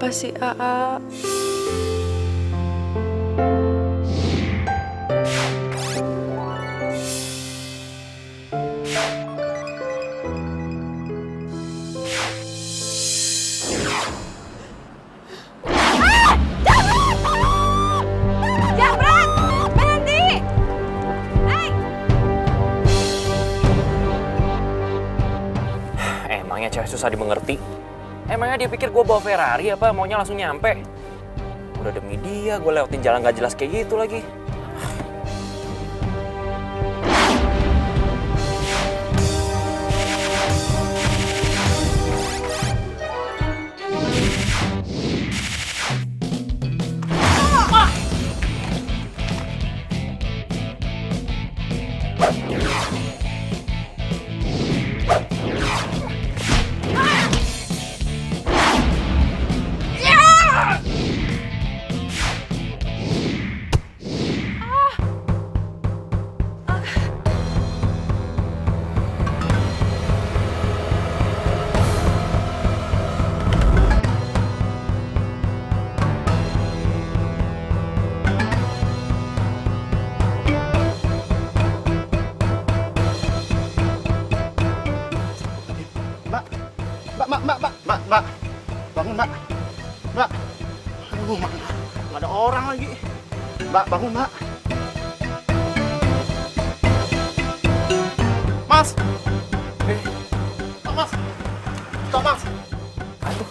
apa sih, Aa? Emangnya cewek susah dimengerti? Emangnya dia pikir gue bawa Ferrari apa maunya langsung nyampe? Udah demi dia gue lewatin jalan gak jelas kayak gitu lagi. Mbak, bangun mbak, mbak, aduh mbak, nggak ada orang lagi, mbak bangun mbak, mas, Thomas, Thomas, aduh,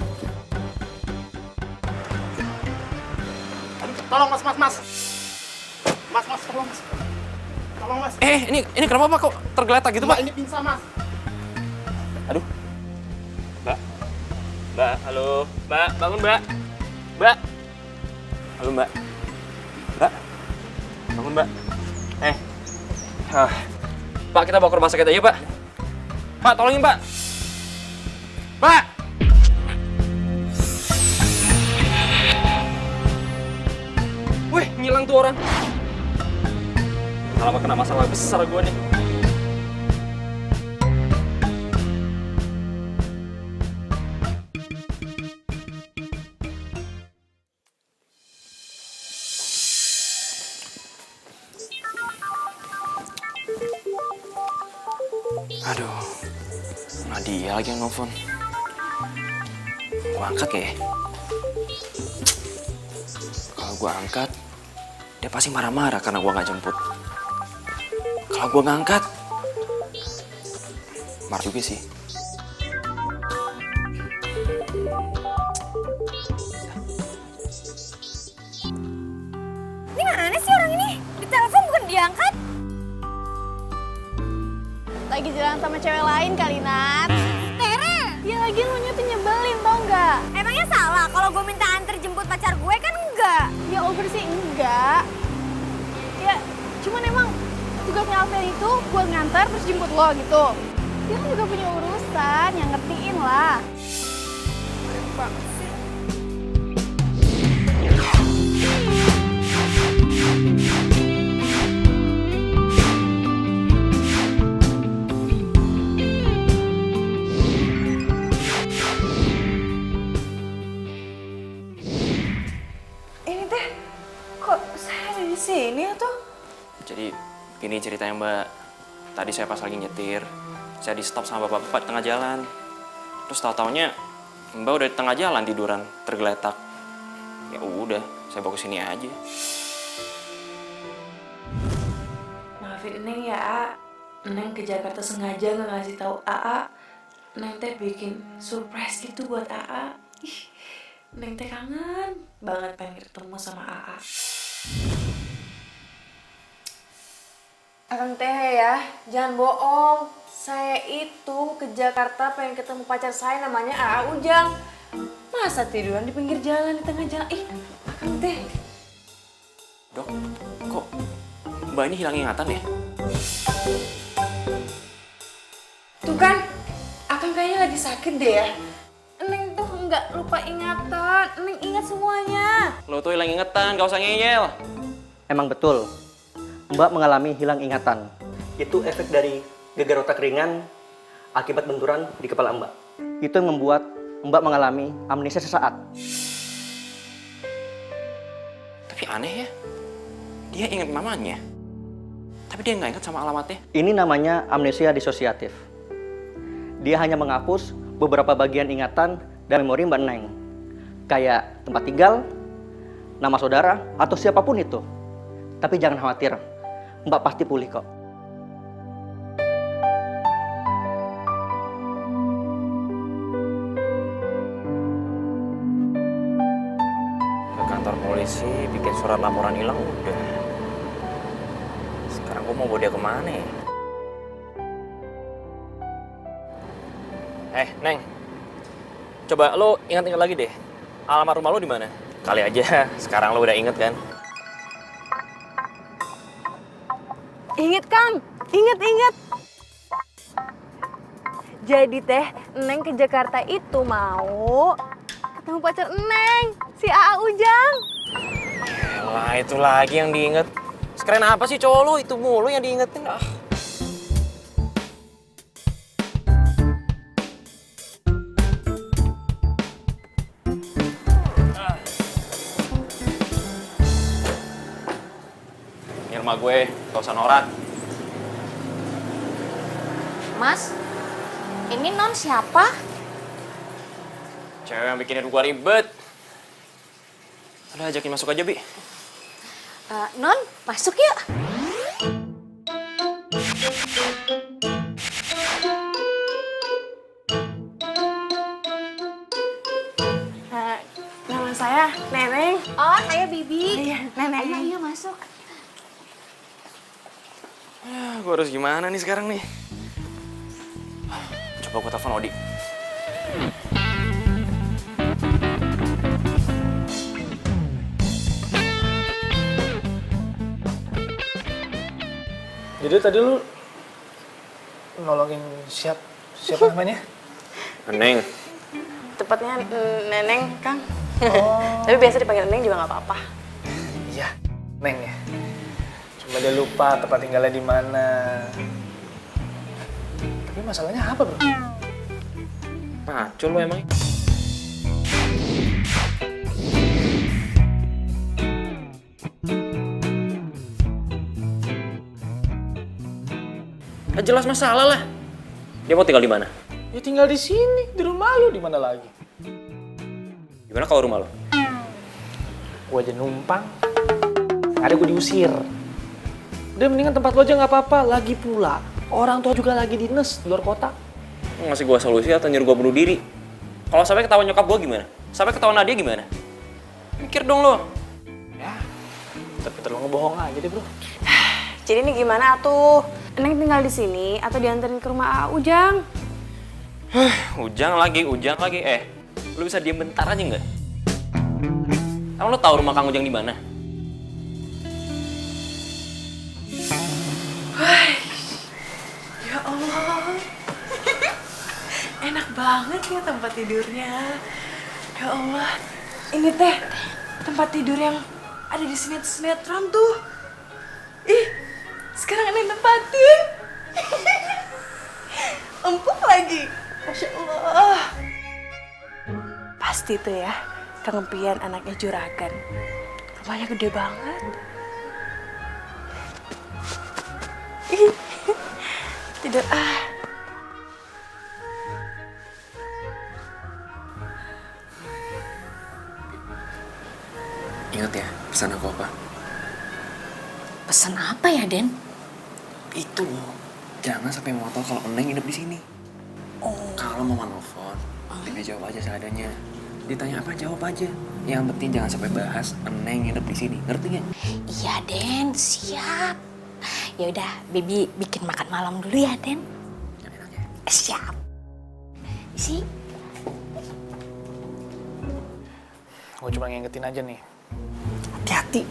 tolong mas, tolong mas, Ini kenapa Pak kok tergeletak gitu Pak? Ini pingsan mas, Aduh. Mbak, halo. Mbak, bangun Mbak. Mbak. Halo Mbak. Mbak. Bangun Mbak. Pak, kita bawa ke rumah sakit aja Pak. Pak, tolongin Pak. Pak. Wih, ngilang tuh orang. Kenapa kena masalah besar gue nih? Aduh, Nadia lagi yang nelfon. Gua angkat ya? Kalau gua angkat, dia pasti marah-marah karena gua nggak jemput. Kalau gua nggak angkat, marah juga sih. Ini mana sih orang ini? Di telepon bukan diangkat. Lagi jalan sama cewek lain kali, Nat. Tere, Dia lagi ngunyah tuh nyebelin, tau nggak? emangnya salah kalau gue minta antar jemput pacar gue kan enggak? Ya over sih enggak. Ya, cuman emang tugasnya Alvin itu buat nganter terus jemput lo gitu. Dia kan juga punya urusan, yang ngertiin lah. Banget sih. Ini teh, kok saya ada di sini atau? Jadi gini ceritanya Mbak. Tadi saya pas lagi nyetir, saya di stop sama bapak-bapak di tengah jalan. Terus tahu-taunya Mbak udah di tengah jalan tiduran, tergeletak. Ya udah, saya bawa ke sini aja. Maafin Neng ya, A. Neng ke Jakarta sengaja nggak ngasih tahu AA. Neng teh bikin surprise gitu buat AA. Ih, Neng teh kangen banget pengen ketemu sama AA. Akang teh ya, jangan bohong. Saya itu ke Jakarta pengen ketemu pacar saya namanya Aa Ujang. Masa tiduran di pinggir jalan, di tengah jalan? Ih, Akang teh. Dok, kok Mbak ini hilang ingatan ya? Tuh kan, Akang kayaknya lagi sakit deh ya. Neng tuh nggak lupa ingatan, Neng ingat semuanya. Lo tuh hilang ingatan, gak usah ngeyel. Emang betul, Mbak mengalami hilang ingatan. Itu efek dari gegar otak ringan akibat benturan di kepala Mbak. Itu yang membuat Mbak mengalami amnesia sesaat. Tapi aneh ya, dia ingat mamanya. Tapi dia nggak ingat sama alamatnya. Ini namanya amnesia disosiatif. Dia hanya menghapus beberapa bagian ingatan dan memori Mbak Neng. Kayak tempat tinggal, nama saudara, atau siapapun itu. Tapi jangan khawatir, Mbak pasti pulih kok. Ke kantor polisi, bikin surat laporan hilang udah. Sekarang gue mau bawa dia kemana ya? Neng. Coba lo ingat-ingat lagi deh. Alamat rumah lo di mana? Kali aja sekarang lo udah inget kan? Ingat Kang, inget. Jadi teh, Neng ke Jakarta itu mau ketemu pacar Neng, si AA Ujang. Lah itu lagi yang diinget. Sekeren apa sih cowok lo? Itu mulu yang diingetin. Ini rumah gue, gak usah norak. Mas, ini non siapa? Cewek yang bikin hidup gue ribet. Udah ajakin masuk aja, Bi. Non, masuk yuk. Nama saya Neneng. Oh, saya Bibi. Neneng. Ayo masuk. Gue harus gimana nih sekarang nih? Coba gue telepon Odi. Jadi tadi lu nolongin siapa namanya? Neng. Tepatnya Neneng, Kang. Tapi biasa dipanggil Neneng juga nggak apa-apa. Iya, Neng ya. Cuma dia lupa tempat tinggalnya di mana. Tapi masalahnya apa, Bro? Pacul lo emang. Jelas masalah lah. Dia mau tinggal di mana? Ya tinggal di sini, di rumah lu, di mana lagi? Gimana kalau rumah lo? Gua aja numpang. Ada gua diusir. Udah mendingan tempat lo aja nggak apa-apa. Lagi pula, orang tua juga lagi dinas di luar kota. Mau ngasih gue solusi atau nyuruh gue bunuh diri? Kalau sampai ketahuan nyokap gue gimana? Sampai ketahuan Nadia gimana? Mikir dong lo. Ya, tapi terlalu ngebohong aja deh, Bro. Jadi ini gimana tuh? Neng tinggal di sini atau dianterin ke rumah AA Ujang? Ujang lagi. Lu bisa diem bentar aja nggak? Emang lo tahu rumah Kang Ujang di mana? Ya Allah. Enak banget ya tempat tidurnya. Ya Allah. Ini teh tempat tidur yang ada di sinetron tuh. Ih, sekarang ini tempatin. Empuk lagi. Masya Allah. Pasti tuh ya, Kang Pian anaknya juragan. Rumahnya gede banget. Ih, tidur Ingat ya, pesan aku apa? Pesan apa ya, Den? Itu loh, jangan sampai mau tahu kalau Neng nginep di sini. Kalau mau nelfon, tinggal jawab aja seadanya. Ditanya apa, jawab aja. Yang penting jangan sampai bahas Neng nginep di sini. Ngerti nggak? Iya, Den, siap. Ya udah, Bibi bikin makan malam dulu ya, Den. Yang enak ya. Siap. Si, Gue cuma ngingetin aja nih. Hati-hati.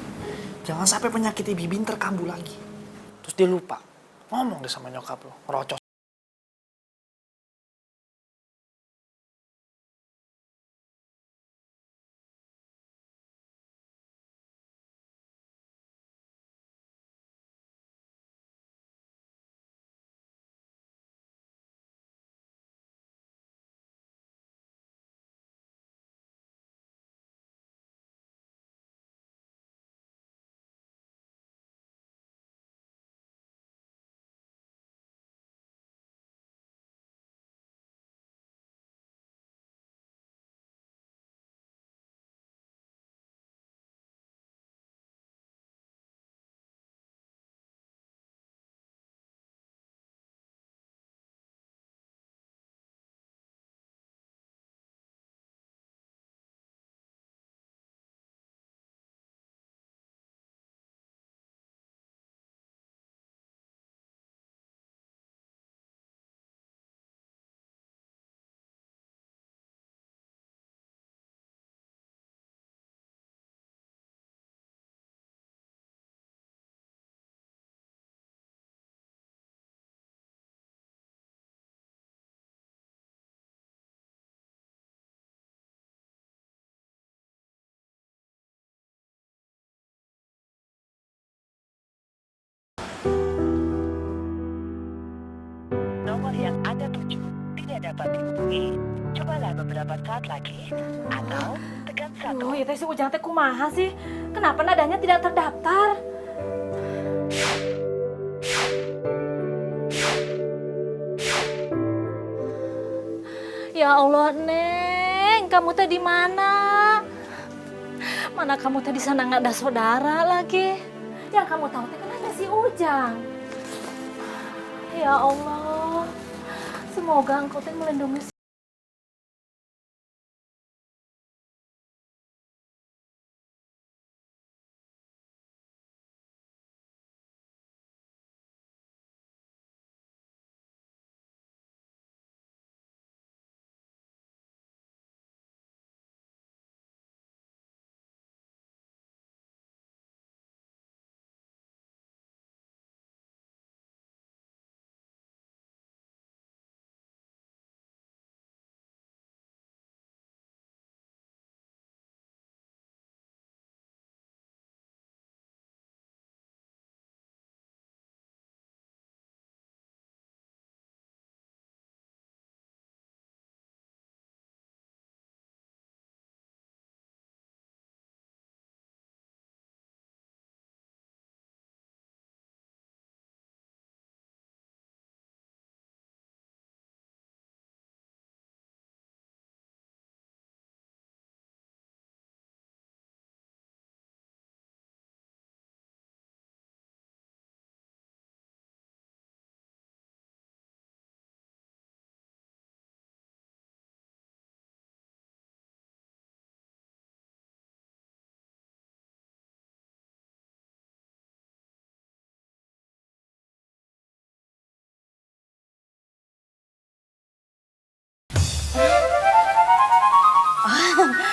Jangan sampai penyakit Bibi terkambuh lagi. Terus dia lupa. Ngomong deh sama nyokap lo. Rocos. dapat dihubungi, cobalah beberapa saat lagi atau tekan 1. Aduh, ya teh si Ujang teh kumaha sih? Kenapa nadanya tidak terdaftar? Ya Allah, Neng, kamu teh di mana? Mana kamu teh di sana nggak ada saudara lagi? Yang kamu tahu teh kan ada si Ujang. Ya Allah, semoga engkau teh melindungi.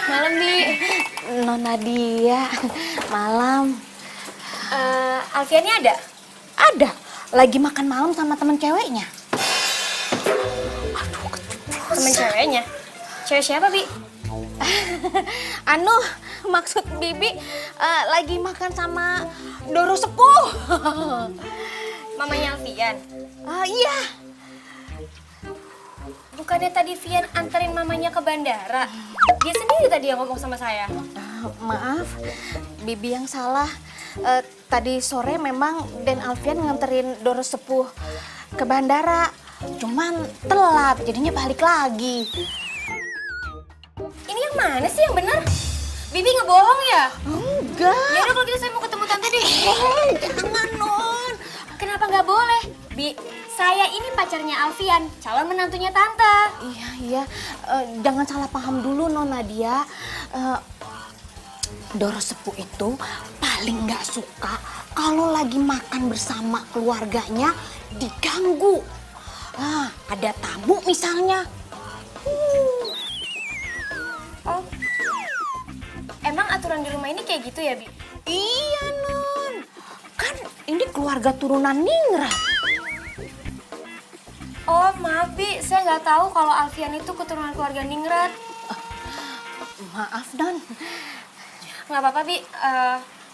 Malam, Bi. Nona Dia, malam. Alfiannya ada? Ada, lagi makan malam sama temen ceweknya. Temen ceweknya? Cewek siapa, Bi? Anu, maksud Bibi lagi makan sama Doro Sepuh. Mamanya Alfian? Iya. Bukannya tadi Vian anterin mamanya ke bandara? Dia sendiri tadi yang ngomong sama saya. Maaf, Bibi yang salah. Tadi sore memang Den Alfian nganterin Doro Sepuh ke bandara. Cuman telat, jadinya balik lagi. Ini yang mana sih yang benar? Bibi ngebohong ya? Enggak. Ya udah kalau gitu saya mau ketemu tante deh. Jangan, Non. Kenapa nggak boleh? Bi, saya ini pacarnya Alfian, calon menantunya tante. Iya. Jangan salah paham dulu, Non Nadia. Doro Sepuh itu paling nggak suka kalau lagi makan bersama keluarganya diganggu. Ada tamu misalnya. Oh, emang aturan di rumah ini kayak gitu ya, Bi? Iya, Non. Kan ini keluarga turunan Ningrat. Oh, maaf, Bi. Saya nggak tahu kalau Alfian itu keturunan keluarga Ningrat. Maaf, Non. Nggak apa-apa, Bi.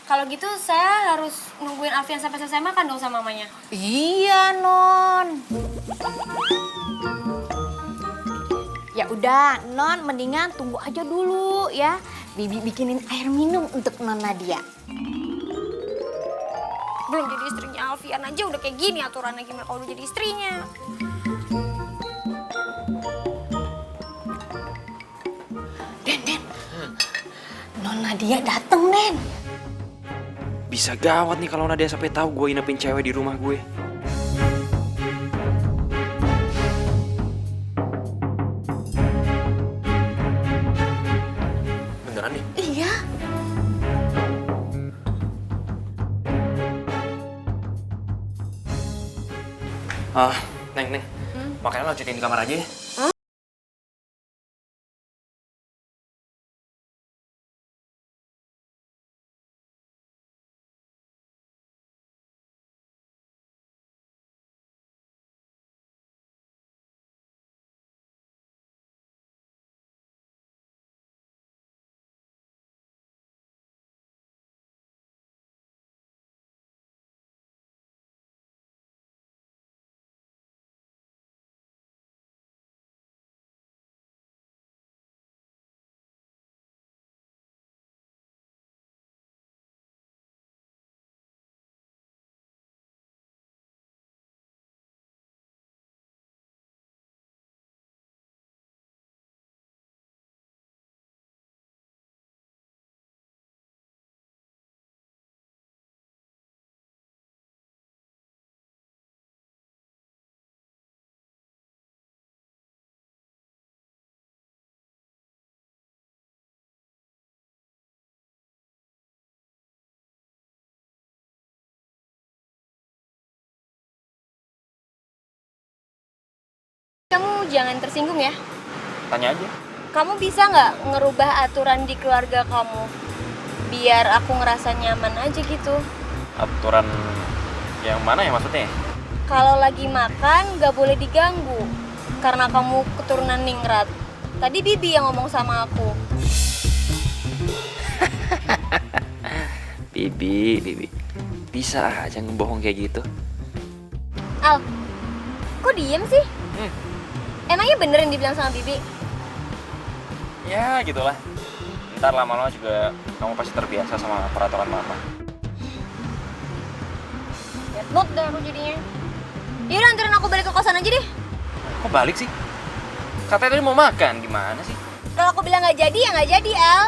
Kalau gitu saya harus nungguin Alfian sampai selesai makan dong sama mamanya. Iya, Non. Ya udah, Non, mendingan tunggu aja dulu ya. Bibi bikinin air minum untuk Non Nadia. Belum jadi istrinya Alfian aja udah kayak gini aturannya, gimana kalau udah jadi istrinya? Den. Non Nadia dateng, Den. Bisa gawat nih kalau Nadia sampai tahu gue inepin cewek di rumah gue. Beneran nih? Iya. Neng. Makanya lanjutin di kamar aja ya. Kamu jangan tersinggung ya. Tanya aja. Kamu bisa nggak ngerubah aturan di keluarga kamu? Biar aku ngerasa nyaman aja gitu. Aturan yang mana ya maksudnya? Kalau lagi makan nggak boleh diganggu. Karena kamu keturunan ningrat. Tadi Bibi yang ngomong sama aku. Bibi. Bisa aja ngebohong kayak gitu. Al, kok diem sih? Emangnya bener yang dibilang sama Bibi? Ya gitulah. Ntar lama-lama juga kamu pasti terbiasa sama peraturan mama. Ya bot deh aku jadinya. Yaudah anterin aku balik ke kosan aja deh. Kok balik sih? Katanya tadi mau makan, gimana sih? Kalau aku bilang nggak jadi ya nggak jadi Al.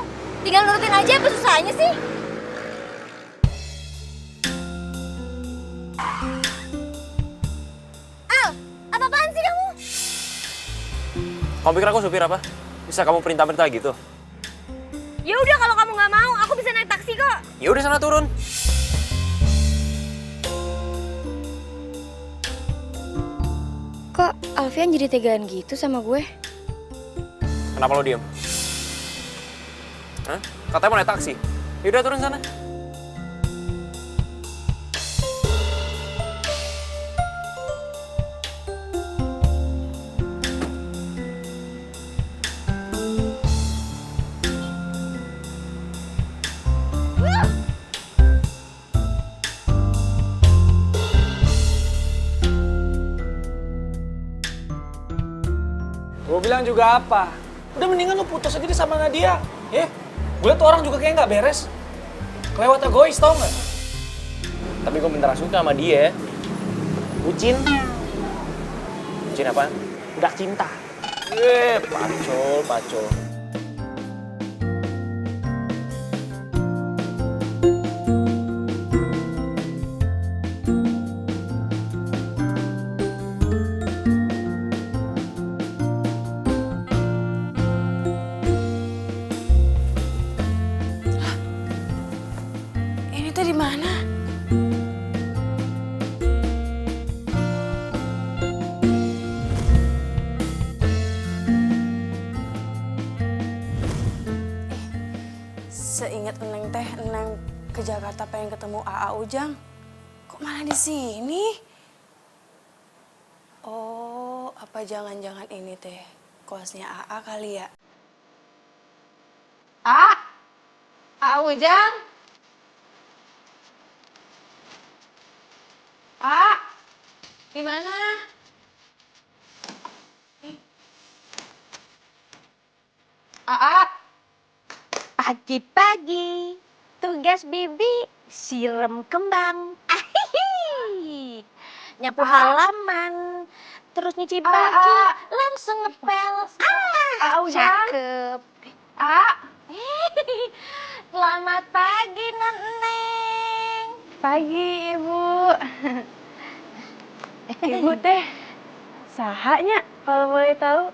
Tinggal nurutin aja, apa susahnya sih? Al, apa-apaan sih kamu? Kamu pikir aku supir apa? Bisa kamu perintah-perintah gitu? Ya udah kalau kamu nggak mau, aku bisa naik taksi kok. Ya udah sana turun. Kok Alfian jadi tegaan gitu sama gue? Kenapa lo diem? Hah? Katanya mau naik taksi. Ya udah turun sana. Gue bilang juga apa? Udah mendingan lu putus aja deh sama Nadia. Ya, gue liat tuh orang juga kayak nggak beres. Kelewat egois tau nggak? Tapi gue beneran suka sama dia. Bucin. Bucin apa? Udah cinta. Pacol. Ini tuh di mana? Seingat Eneng teh, Eneng ke Jakarta pengen ketemu AA Ujang. Kok malah di sini? Oh, apa jangan-jangan ini teh kosnya AA kali ya? AA Ujang? Gimana? Pagi-pagi, tugas Bibi siram kembang. Ahihi. Nyapu halaman, terus nyuci baju, langsung ngepel. Cakep. Selamat pagi, Neneng. Pagi, Ibu. Ibu teh, sahanya kalau boleh tahu?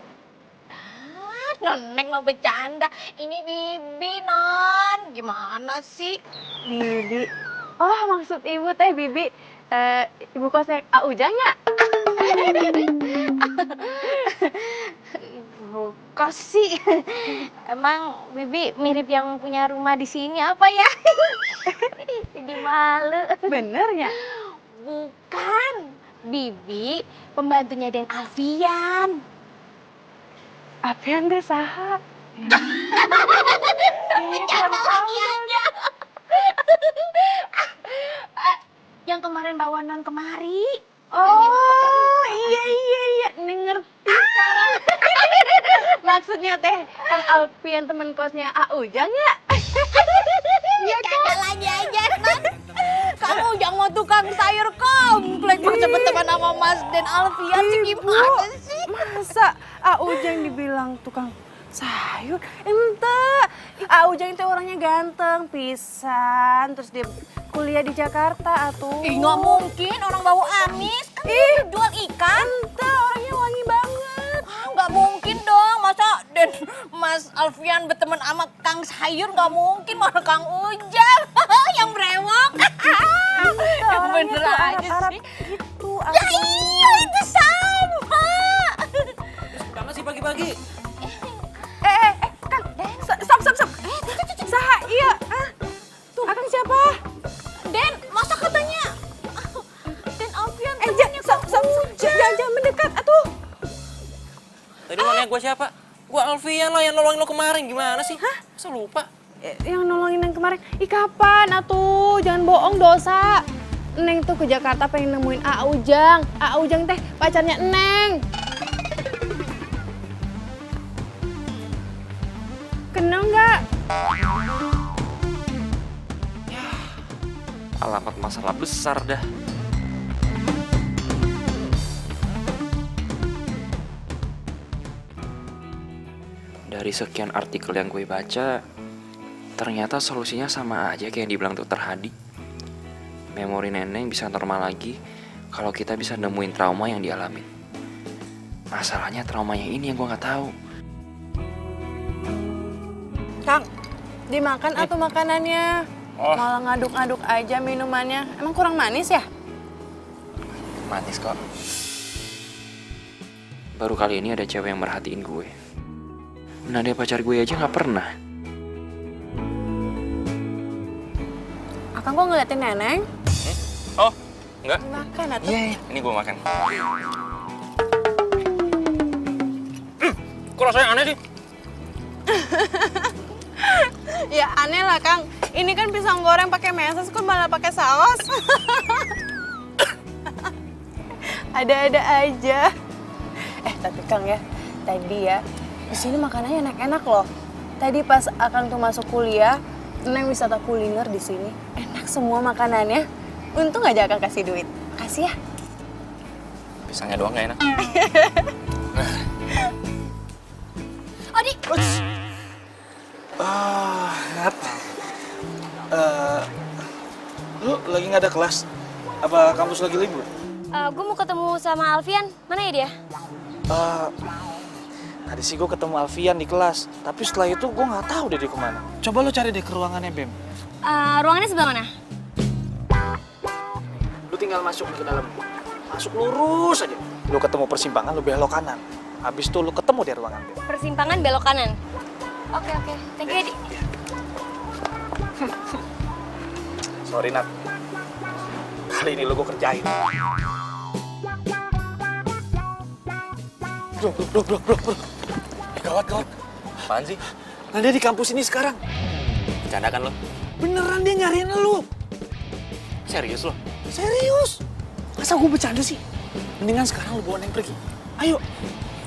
Neneng mau bercanda. Ini Bibi, Non. Gimana sih? Bibi. Oh, maksud Ibu teh Bibi, Ibu kosnya A Ujang ya? Ibu kos sih. Emang Bibi mirip yang punya rumah di sini apa ya? Jadi malu. Bener ya? Bukan. Bibi pembantunya Den Alfian. Apian deh saha. Yang kemarin bawa Non kemari. Oh, iya. Ini ngerti sekarang. Maksudnya teh, Kang Alfian temen kosnya A Ujang ya? Ya canda lagi aja, Non. Kamu jangan tukang sayur komplek teman-teman sama Mas Den Alfian sih gimana sih? Masa A Ujang dibilang tukang sayur? Ente, A Ujang itu orangnya ganteng, pisan. Terus dia kuliah di Jakarta, atuh. Ih, nggak mungkin orang bau amis. Kan dia jual ikan. Ente, orangnya wangi banget. Ah, nggak mungkin dong. Masa Den Mas Alfian berteman sama Kang Sayur nggak mungkin. Malah Kang Ujang yang brewok. Yang bener aja Arab sih. gitu, Ya iya itu sama. lagi. Kang, stop. Saha, iya. Tuh, Akang siapa? Den, masa katanya? Den Alfian, temannya Kang Ujang. Jangan mendekat, atuh. Tadi lo nanya gue siapa? Gue Alfian lah yang nolongin lo kemarin. Gimana sih? Hah? Masa lupa? Yang nolongin yang kemarin. Kapan, atuh? Jangan bohong, dosa. Neng tuh ke Jakarta pengen nemuin A Ujang. A Ujang teh pacarnya Neng. Kenal nggak? Alamat masalah besar dah. Dari sekian artikel yang gue baca, ternyata solusinya sama aja kayak yang dibilang Dr. Hadi. Memori Neneng bisa normal lagi kalau kita bisa nemuin trauma yang dialamin. Masalahnya traumanya ini yang gue nggak tahu. Kang, dimakan atau makanannya? Malah ngaduk-ngaduk aja minumannya. Emang kurang manis ya? Manis kok. Baru kali ini ada cewek yang merhatiin gue. Nada pacar gue aja nggak pernah. Akang kok ngeliatin Neneng? Oh, enggak? Makan atau? Iya, ini gue makan. Kok rasanya aneh sih? Ya aneh lah Kang. Ini kan pisang goreng pakai meses, kok malah pakai saus? Ada-ada aja. Tapi Kang ya, tadi ya di sini makanannya enak-enak loh. Tadi pas Akang tuh masuk kuliah, Neng wisata kuliner di sini. Enak semua makanannya. Untung aja Akang kasih duit. Kasih ya. Pisangnya doang gak enak. Odi. Nat. Lu lagi nggak ada kelas? Apa kampus lagi libur? Gue mau ketemu sama Alfian. Mana ya dia? Tadi sih gue ketemu Alfian di kelas. Tapi setelah itu gue nggak tahu deh dia kemana. Coba lu cari deh ke ruangannya, Bem. Ruangannya sebelah mana? Lu tinggal masuk ke dalam. Masuk lurus aja. Lu ketemu persimpangan, lu belok kanan. Habis itu lu ketemu di ruangan Bem. Persimpangan belok kanan. Oke. Thank you, Edi. Sorry, Nat. Kali ini lu gue kerjain. Bro. Gawat. Apaan sih? Nah, dia di kampus ini sekarang. Bercanda kan lo? Beneran dia nyariin lu. Serius lo? Serius? Masa gue bercanda sih? Mendingan sekarang lu bawa Neng pergi. Ayo.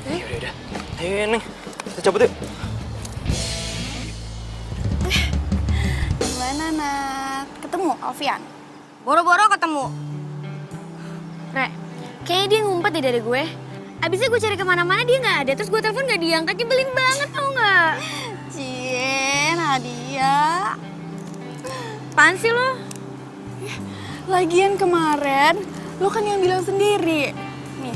Yaudah. Ayo Neng, kita cabut yuk. Gimana Nat? Ketemu Alfian? Boro-boro ketemu. Re, kayaknya dia ngumpet deh dari gue. Abisnya gue cari kemana-mana dia nggak ada. Terus gue telepon nggak diangkat, nyebelin banget tau nggak? Cie, Nadia. Apaan sih lo? Lagian kemarin, lo kan yang bilang sendiri. Nih,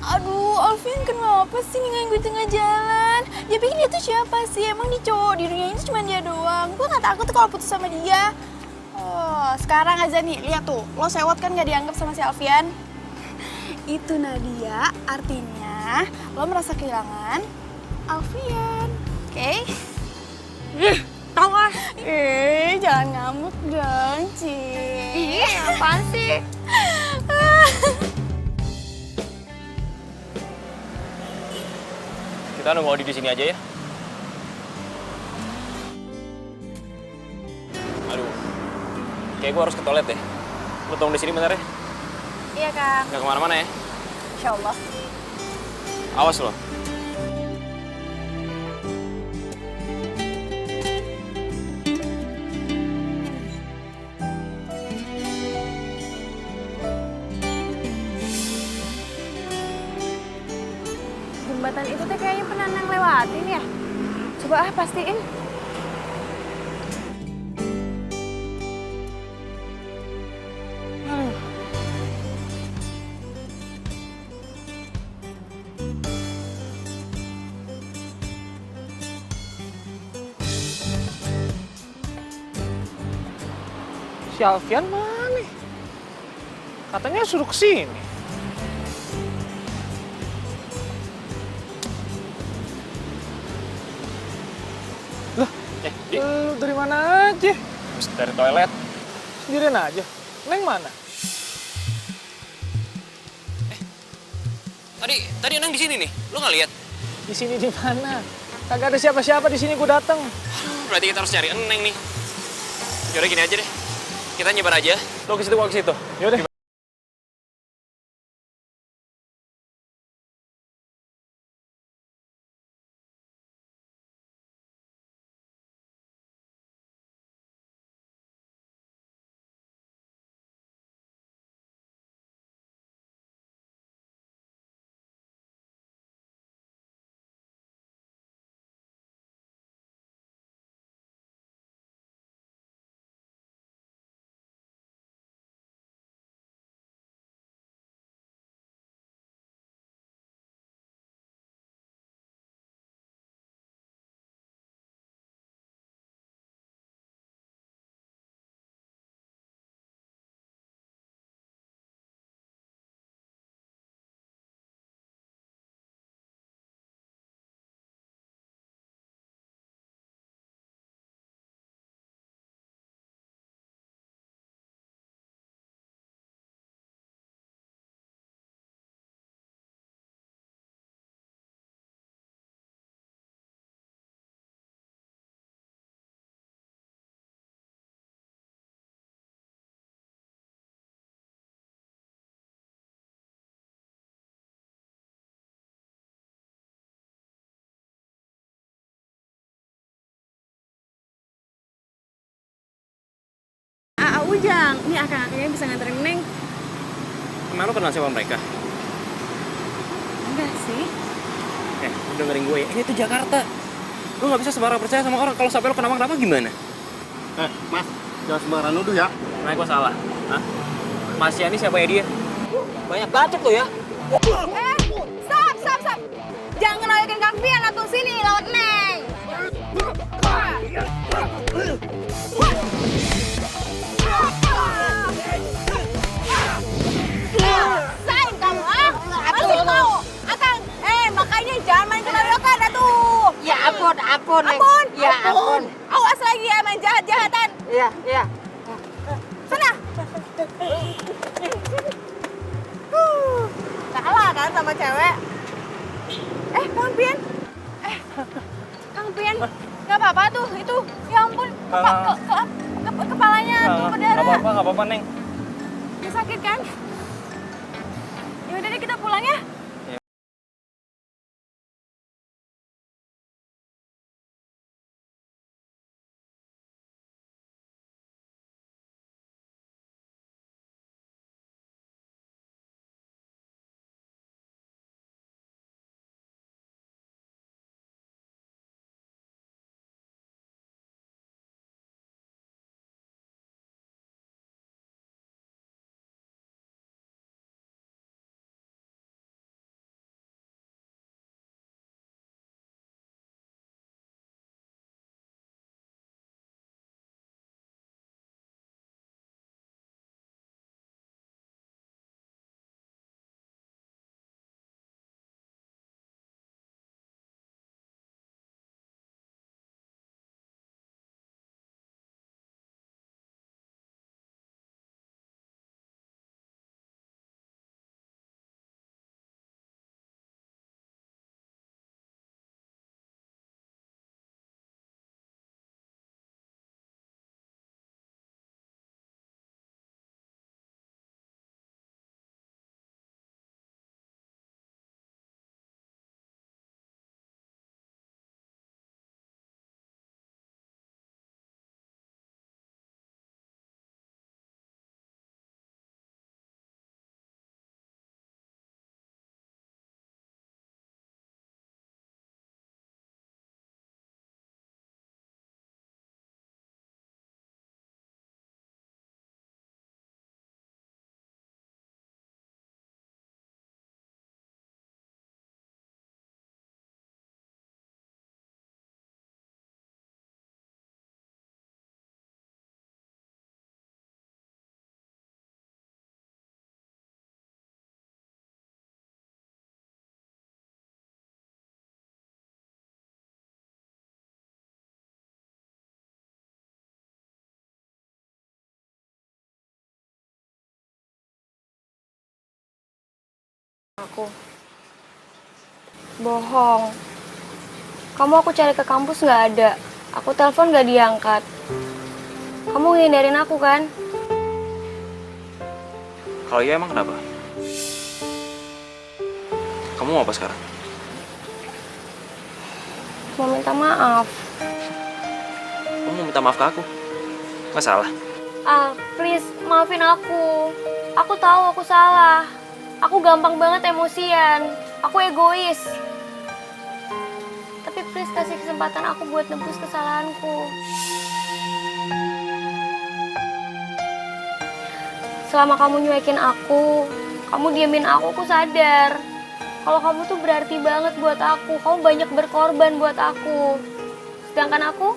aduh Alfian kenapa sih ninggalin gue tengah jalan? Dia pikir dia tuh siapa sih? Emang dia cowok di dunia ini cuma dia doang. Gue gak takut tuh kalau putus sama dia. Oh, sekarang aja nih, lihat tuh. Lo sewot kan gak dianggap sama si Alfian? Itu Nadia, artinya lo merasa kehilangan Alfian. Oke? Tau ah. Jangan ngamuk dong, Ci. Ih, apaan sih? Kita nunggu Odi di sini aja ya. Aduh, kayak gue harus ke toilet deh. Lu tunggu di sini bentar ya. Iya, Kak. Nggak kemana-mana ya. Insya Allah. Awas lo. Jembatan itu teh kayaknya pernah Neng lewatin ya. Coba pastiin. Si Alfian mana? Katanya suruh kesini. sih? Lu dari mana aja? Habis dari toilet. Sendirian aja. Neng mana? Tadi Neng di sini nih. Lu nggak lihat? Di sini di mana? Kagak ada siapa-siapa di sini gue datang. Berarti kita harus cari Neng nih. Yaudah gini aja deh. Kita nyebar aja. Lo ke situ, gua ke situ. Yaudah. Ujang, ini akang-akangnya bisa nganterin Neng. Emang lu kenal siapa mereka? Enggak sih. Lu dengerin gue ya. Ini tuh Jakarta. Lu nggak bisa sembarang percaya sama orang. Kalau sampai lu kenapa-kenapa gimana? Mas, jangan sembarangan nuduh ya. Nah, gue salah. Hah? Mas Yani siapa ya dia? Banyak bacot lo ya. Stop. Jangan ngelayakin Kang Pian atau sini lawan Neng. Sain kamu ah? Masih mau? Akang, makanya jangan main keroyokan atuh. Ya ampun. Ya ampun. Awas lagi ya main jahat-jahatan. Iya. Sana. Kalah kan sama cewek. Kang Pian. Kang Pian. Gak apa-apa tuh, itu. Ya ampun, kepalanya tuh berdarah. Nggak apa-apa, Neng. Sakit kan? Ya udah deh kita pulang ya. Aku. Bohong. Kamu aku cari ke kampus nggak ada. Aku telepon nggak diangkat. Kamu ngindarin aku kan? Kalau iya emang kenapa? Kamu mau apa sekarang? Mau minta maaf. Kamu mau minta maaf ke aku? Nggak salah. Please, maafin aku. Aku tahu aku salah. Aku gampang banget emosian. Aku egois. Tapi please kasih kesempatan aku buat nebus kesalahanku. Selama kamu nyuekin aku, kamu diemin aku sadar. Kalau kamu tuh berarti banget buat aku. Kamu banyak berkorban buat aku. Sedangkan aku,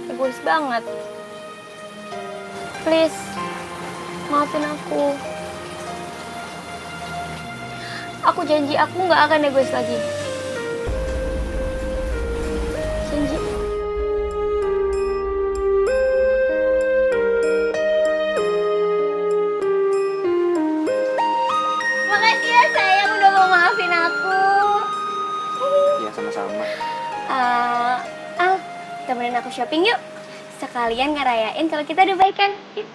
egois banget. Please, maafin aku. Aku janji aku nggak akan egois lagi. Janji. Makasih ya sayang udah mau maafin aku. Iya, sama-sama. Al, temenin aku shopping yuk. Sekalian ngerayain kalau kita udah baikan. Yuk.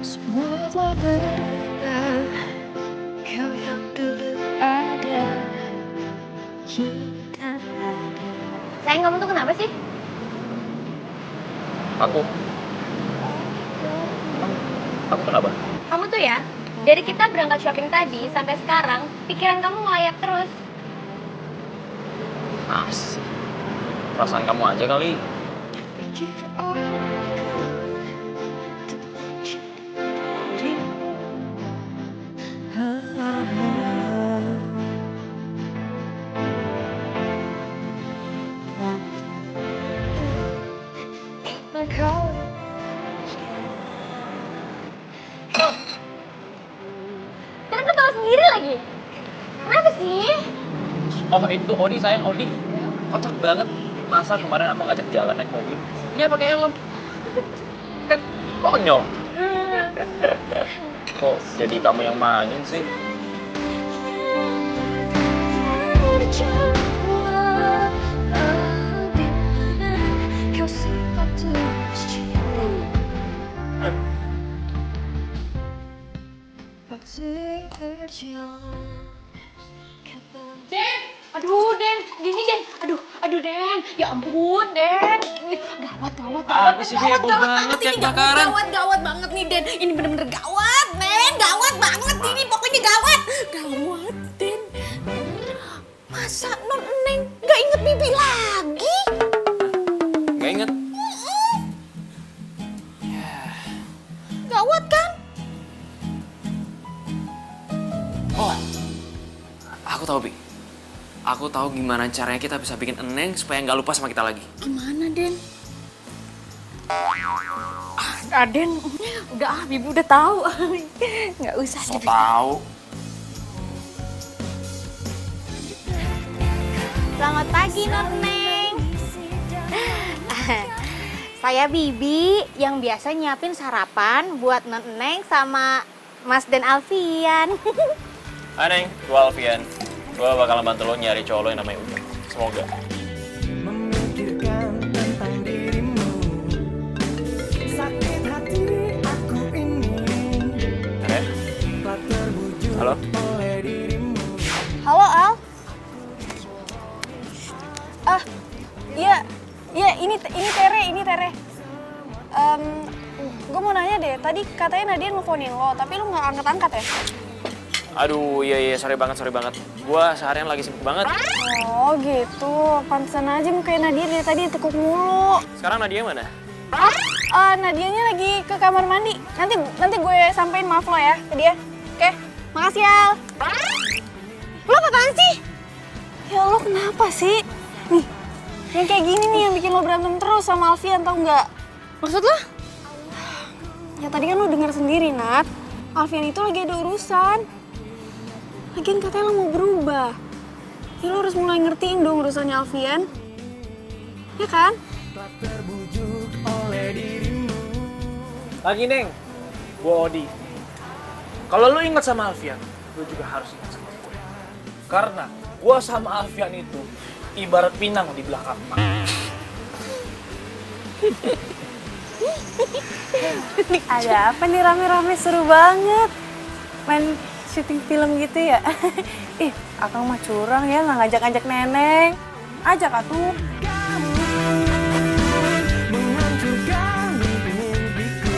Semua telah berubah, kau yang dulu ada, kita ada. Sayang, kamu tuh kenapa sih? Aku kenapa? Kamu tuh ya, dari kita berangkat shopping tadi sampai sekarang, pikiran kamu ngelayap terus. Asik. Perasaan kamu aja kali. Pikir aku kau Kan ketawa sendiri lagi. Kenapa sih? Oh itu Odi sayang, Odi kocak banget. Masa kemarin aku ngajak jalan naik mobil, dia pakai helm. Kan konyol. Kok jadi kamu yang mainin sih? berjalan di mana kau sempat tulus cinta. Waktu berjalan. Den, aduh Den, gini Den, aduh Den, ya ampun Den, gawat. Apa sih heboh banget kayak kebakaran? Gawat banget nih Den, ini bener-bener gawat Den, gawat banget ini, pokoknya gawat Den. Masa non Neng gak inget Bibi lagi? Gak inget? Gawat kan? Oh, aku tahu Bi. Aku tahu gimana caranya kita bisa bikin Eneng supaya nggak lupa sama kita lagi. Gimana Den? Den, udah Bibi udah tahu. Nggak usah So tahu. Selamat pagi Non Neng. Saya Bibi yang biasa nyiapin sarapan buat Non Neng sama Mas dan Alfian. Hai Neng, gue Alfian. Gue bakalan bantu lo nyari cowok lo yang namanya Ujang. Semoga. Memikirkan tentang dirimu, sakit hati aku ini telah terbujuk Halo? oleh dirimu. Halo Al. Iya ini Tere. Gue mau nanya deh, tadi katanya Nadia nelfonin lo, tapi lo nggak angkat-angkat ya? Aduh, iya, sorry banget. Gue seharian lagi sibuk banget. Oh gitu, pantesan aja mukanya Nadia dari tadi tekuk mulu. Sekarang Nadia mana? Nadianya lagi ke kamar mandi. Nanti gue sampein maaf lo ya ke dia. Oke, makasih Al. Lo apaan sih? Ya lo kenapa sih? Nih, yang kayak gini nih yang bikin lo berantem terus sama Alfian, tau nggak? Maksud lo? Ya tadi kan lo denger sendiri, Nat. Alfian itu lagi ada urusan. Lagian katanya lo mau berubah. Ya lo harus mulai ngertiin dong urusannya Alfian. Ya kan? Tak terbujuk oleh dirimu. Lagi Neng, gue Odi. Kalau lu ingat sama Alfian, lu juga harus ingat sama gue. Karena gue sama Alfian itu ibarat pinang di belakang emak. Ada apa nih rame-rame seru banget. Main syuting film gitu ya. Ih, Akang mah curang ya nggak ngajak-ngajak Neneng. Ajak atuh. Menghancurkan mimpiku.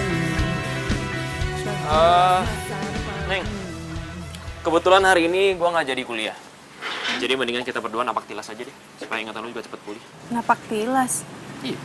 Neng, kebetulan hari ini gue nggak jadi kuliah. Jadi mendingan kita berdua napak tilas aja deh, supaya ingatan lu juga cepet pulih. Napak tilas. Iya.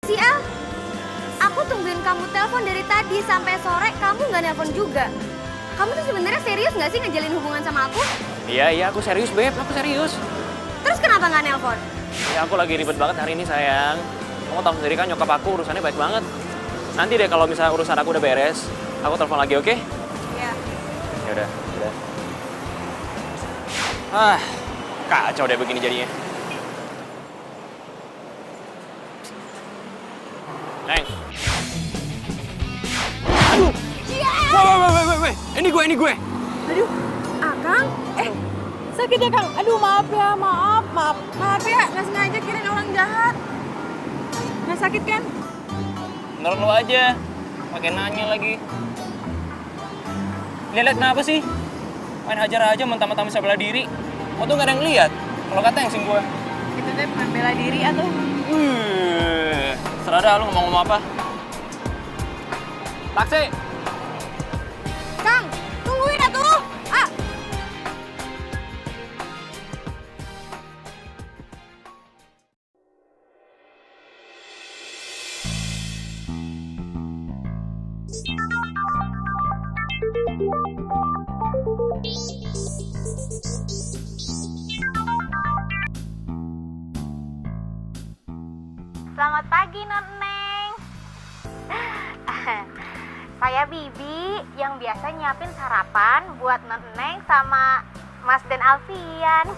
Si Al, aku tungguin kamu telepon dari tadi sampai sore, kamu nggak nelpon juga. Kamu tuh sebenarnya serius nggak sih ngejalin hubungan sama aku? Iya, aku serius, Beb. Aku serius. Terus kenapa nggak nelpon? Ya, aku lagi ribet banget hari ini, sayang. Kamu tahu sendiri kan nyokap aku urusannya baik banget. Nanti deh kalau misalnya urusan aku udah beres, aku telepon lagi, oke? Iya. Ya udah. Kacau deh begini jadinya. Neng. Aduh. Woi. Ini gue. Aduh, Akang. Sakit ya Kang. Aduh, maaf ya, maaf. Maaf ya, nggak sengaja kirain orang jahat. Nggak sakit kan? Menurut lu aja, pakai nanya lagi. Lihat kenapa sih? Main hajar aja mentang-mentang bisa bela diri. Kok tuh gak ada yang lihat? Kalau kata yang sing gue. Itu teh bukan bela diri atau? Serah dah lu ngomong apa. Taksi! Kang, tungguin atuh. Ah. pagi, Non Neng. Saya Bibi yang biasa nyiapin sarapan buat Non Neng sama Mas dan Alfian.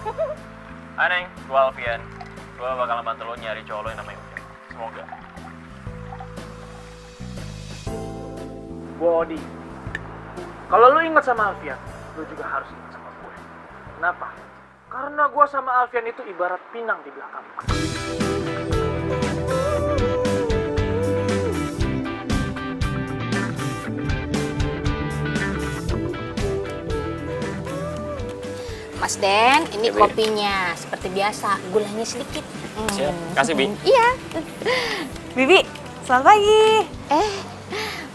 Hai Neng, gua Alfian. Gua bakalan bantu lo nyari cowok lo yang namanya Ujang. Semoga. Gue Odi. Kalau lu ingat sama Alfian, lu juga harus ingat sama gue. Kenapa? Karena gue sama Alfian itu ibarat pinang di belakang. Mas Den, ini Ya, Bi. kopinya. Seperti biasa, gulanya sedikit. Siap. Kasih, Bi. Iya. Bibi, selamat pagi.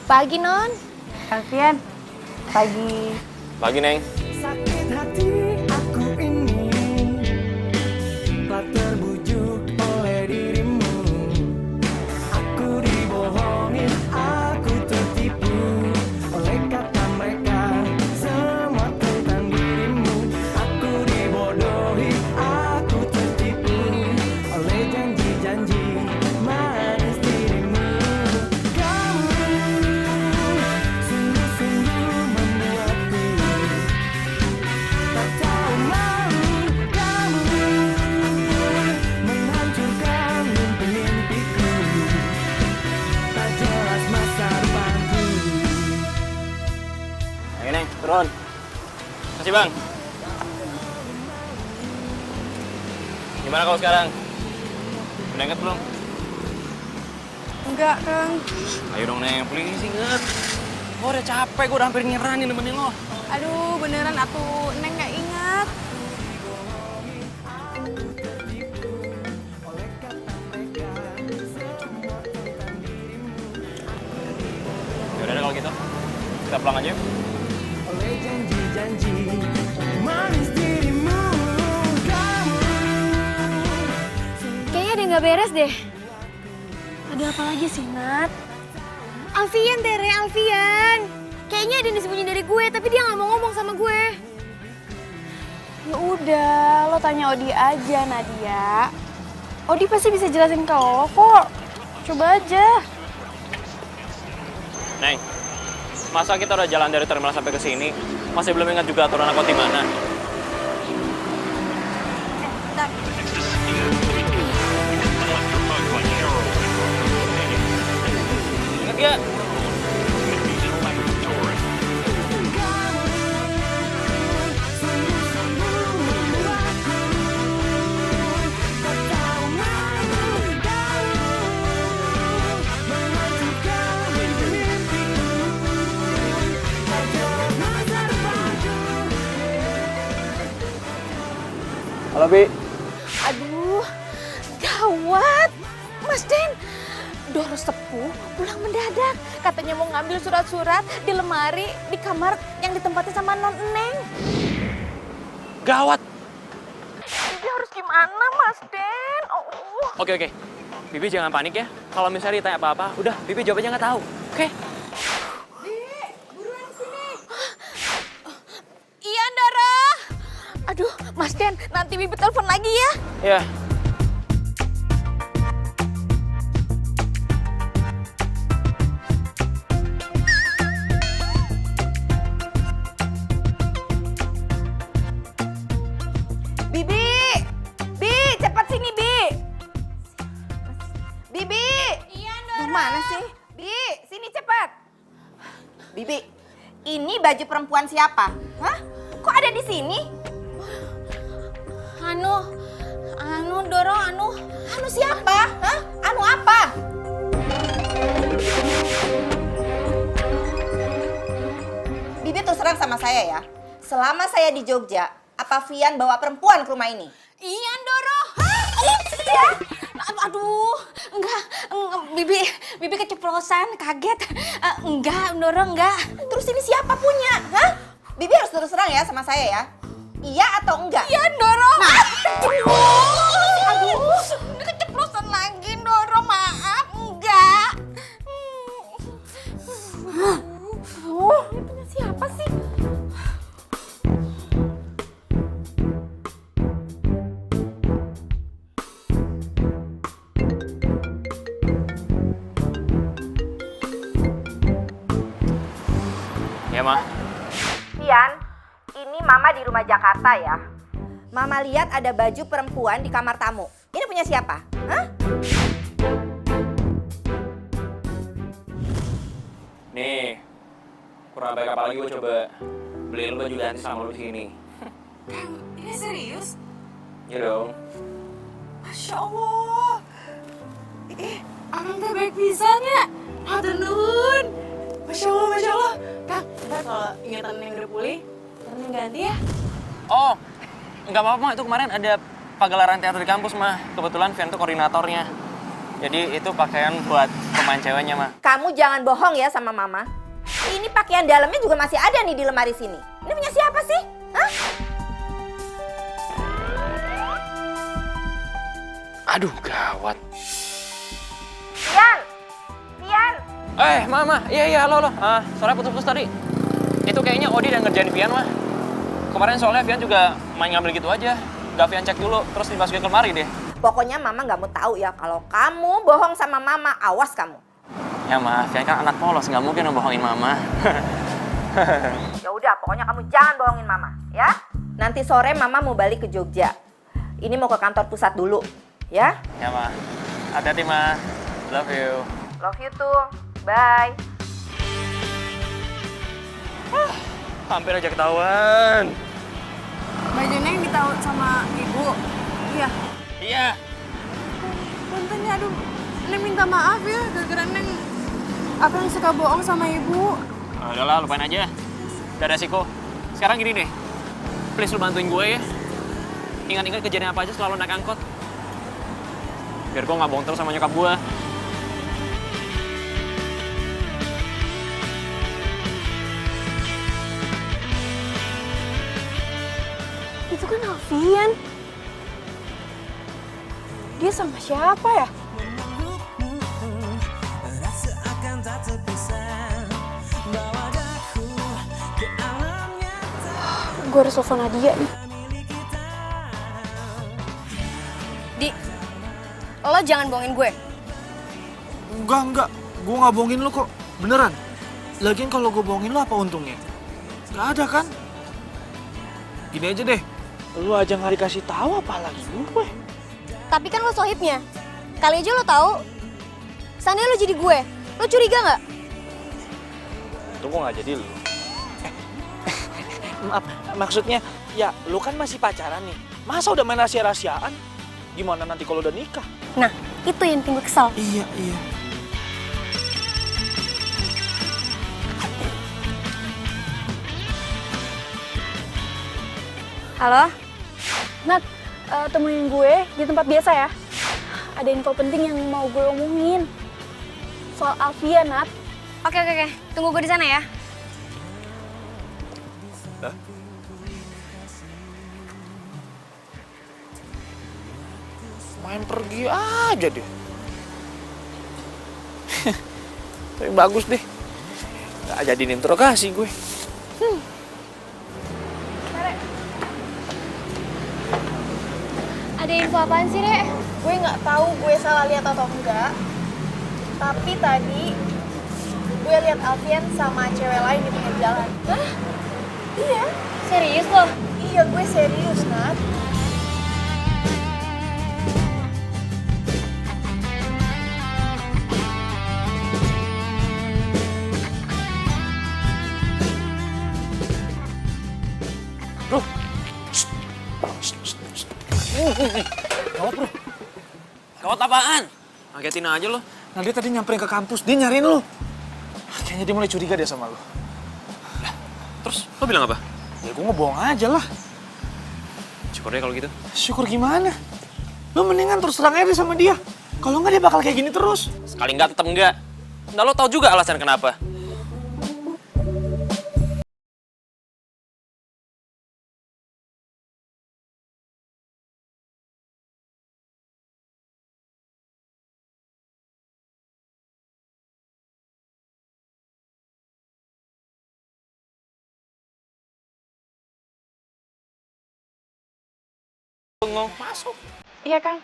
Pagi, Non. Alfian, pagi. Pagi, Neng. Sakit hati aku ini tak terbujuk oleh dirimu. Aku dibohongin, aku tertipu oleh kata mereka semua tentang dirimu. Aku dibodohi, aku tertipu oleh janji-janji manis dirimu. Kamu sungguh-sungguh membuatku tak tahu malu. Kamu menghancurkan mimpi-mimpiku, tak jelas masa depanku. Ayo, Neng. Turun. Kasih, Bang. Gimana kau sekarang? Udah inget belum? Enggak, Kang. Ayo dong, Neng. Please inget. Gue udah capek, gue udah hampir nyerah nih nemenin lo. Aduh, beneran aku Neng nggak ingat. Yaudah deh kalau gitu. Kita pulang aja yuk. Oleh janji-janji manis dirimu. Kamu Kayaknya ada yang nggak beres deh. Ada apa lagi sih, Nat? Alfian, Tere, Alfian. Kayaknya ada yang disembunyi dari gue, tapi dia nggak mau ngomong sama gue. Ya udah, lo tanya Odi aja, Nadia. Odi pasti bisa jelasin ke lo kok. Coba aja. Neng, masa kita udah jalan dari terminal sampai ke sini, masih belum ingat juga aturan angkot di mana? Ingat gak? Halo, Bi. Aduh, gawat. Mas Den, Doro sepuh pulang mendadak. Katanya mau ngambil surat-surat di lemari di kamar yang ditempatin sama Non Neng. Gawat! Bibi harus gimana, Mas Den? Oh. Oke. Bibi jangan panik ya. Kalau misalnya ditanya apa-apa, udah Bibi jawab aja nggak tahu. Oke? Iya, Doro. Aduh, Mas Den, nanti Bibi telepon lagi ya. Ya. Bibi, Bi, cepat sini, Bi. Bibi. Iya, Doro. Mana sih? Bi, sini cepat. Bibi, ini baju perempuan siapa? Hah? Kok ada di sini? Anu, Doro, anu Siapa? Hah? Anu apa? Bibi terus terang sama saya ya. Selama saya di Jogja, apa Vian bawa perempuan ke rumah ini? Iya, Doro. Ya? Aduh, enggak, Bibi keceplosan, kaget. Enggak, Doro, enggak. Terus ini siapa punya? Hah? Bibi harus terus terang ya sama saya ya. Iya atau enggak? Iya, Doro. Aduh. Ini keceplosan lagi, Doro. Maaf, enggak. Ini punya siapa sih? Mama di rumah Jakarta ya. Mama lihat ada baju perempuan di kamar tamu. Ini punya siapa? Hah? Nih, kurang baik apa lagi gue coba beliin lu baju ganti sama lu di sini. Ini serius? Iya dong. Masya Allah. Abang teh baik pisan ya. Hatur nuhun. Masya Allah, Masya Allah. Kang, ntar kalau ingatan Neng udah pulih, ntar Neng ganti ya. Oh, nggak apa-apa mah, itu kemarin ada pagelaran teater di kampus mah. Kebetulan Vian tuh koordinatornya. Jadi itu pakaian buat pemain ceweknya mah. Kamu jangan bohong ya sama Mama. Ini pakaian dalamnya juga masih ada nih di lemari sini. Ini punya siapa sih? Hah? Aduh, gawat. Pian! Pian! Mama, iya, halo. Soalnya putus-putus tadi. Itu kayaknya Odi yang ngerjain Vian mah. Kemarin soalnya Vian juga main ngambil gitu aja. Gak Vian cek dulu, terus dimasukin ke lemari deh. Pokoknya Mama nggak mau tahu ya kalau kamu bohong sama Mama, awas kamu. Ya mah, Vian kan anak polos, nggak mungkin ngebohongin Mama. Ya udah, pokoknya kamu jangan bohongin Mama, ya. Nanti sore Mama mau balik ke Jogja. Ini mau ke kantor pusat dulu, ya. Ya mah, hati-hati mah. Love you. Love you too. Bye. Hampir aja ketahuan. Baju Neng ditaruh sama ibu. Iya. Iya. Punten ya, aduh. Neng minta maaf ya, gara-gara Neng apa yang suka bohong sama ibu. Udahlah, lupain aja. Gak ada resiko. Sekarang gini deh. Please lu bantuin gue ya. Ingat-ingat kejadian apa aja selalu naik angkot. Biar gue gak bohong terus sama nyokap gue. Itu kan Alfian. Dia sama siapa ya? Gue harus telepon Nadia nih. Di, lo jangan bohongin gue. Enggak. Gue nggak bohongin lu kok. Beneran. Lagian kalau gue bohongin lu apa untungnya? Nggak ada kan? Gini aja deh. Lu aja nggak dikasih tahu apalagi gue. Tapi kan lo sohibnya. Kali aja lo tahu. Seandainya lo jadi gue, lo curiga nggak? Itu gue nggak jadi lu. Maaf, maksudnya ya lu kan masih pacaran nih. Masa udah main rahasia-rahasiaan? Gimana nanti kalau udah nikah? Nah, itu yang bikin gue kesel. Iya. Halo? Nat, temuin gue di tempat biasa ya. Ada info penting yang mau gue omongin. Soal Alfian, Nat. Oke. Tunggu gue di sana ya. Main pergi aja deh. Tapi bagus deh. Gak jadiin interogasi gue. Ada info apaan sih, Rek? Gue nggak tahu gue salah lihat atau enggak. Tapi tadi gue lihat Alfian sama cewek lain di pinggir jalan. Hah? Iya. Serius lo? Iya, gue serius, Nat. Gawat bro. Gawat apaan? Ngagetin aja lo. Nah dia tadi nyamperin ke kampus, dia nyariin lu. Kayaknya dia mulai curiga dia sama lu. Terus lo bilang apa? Ya gue ngebohong aja lah. Syukur deh kalau gitu. Syukur gimana? Lu mendingan terus terang aja sama dia. Kalau nggak dia bakal kayak gini terus. Sekali enggak tetap enggak. Nah lo tau juga alasan kenapa. Bengong masuk. Iya, Kang.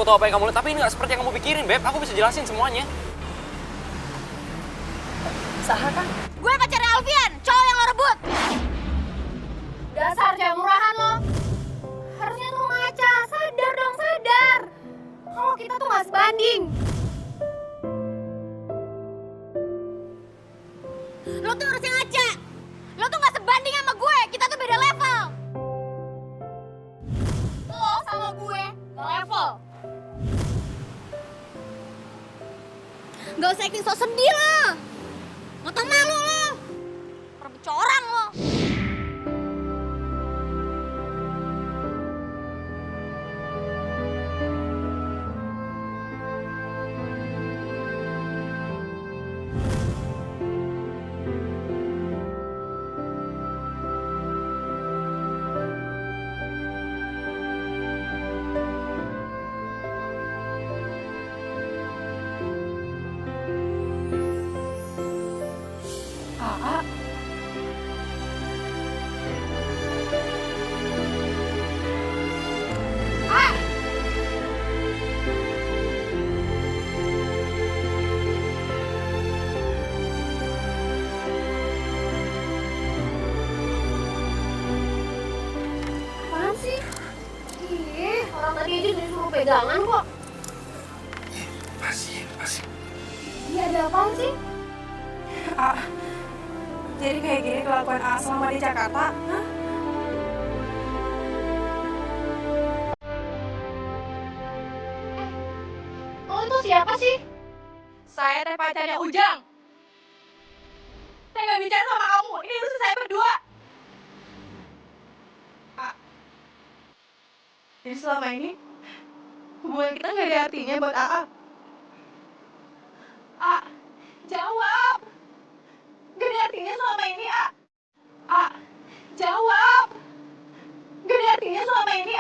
aku tahu apa yang kamu lihat, tapi ini nggak seperti yang kamu pikirin, Beb. Aku bisa jelasin semuanya. Saha kan? Gue pacarnya Alfian, cowok yang lo rebut. Dasar cewek murahan lo. Harusnya tuh ngaca, sadar dong, sadar. Kalau kita tuh nggak sebanding. Lo tuh harusnya ngaca. Lo tuh gak sebanding sama gue, kita tuh beda level. Lo sama gue gak level. Gak usah acting so sedih lo. Gak tau malu lo. Perbecoran lo. Apaan sih? Ih, orang tadi aja disuruh pegangan kok. Pasti. Iya, ada apaan sih? Jadi kayak gini kelakuan A selama di Jakarta? Hah? Lo itu siapa sih? Saya teh pacarnya Ujang. Saya nggak bicara sama kamu. Ini urusan saya berdua. Jadi selama ini hubungan kita nggak ada artinya buat AA. Jawab. Gak ada artinya selama ini, jawab. Gak ada artinya selama ini,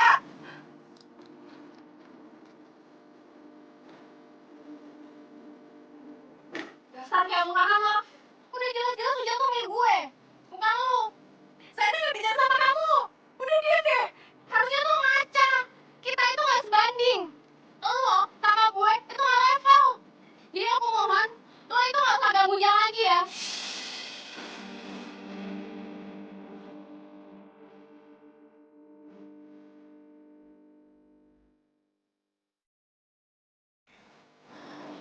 Dasar cewek murahan lo. Udah jelas-jelas Ujang tuh milik gue, bukan lo. Saya tuh nggak bicara sama kamu. Udah diam deh. Harusnya tuh ngaca. Kita itu nggak sebanding. Lo sama gue itu nggak level. Jadi aku mohon, lo itu nggak usah ganggu Ujang lagi ya.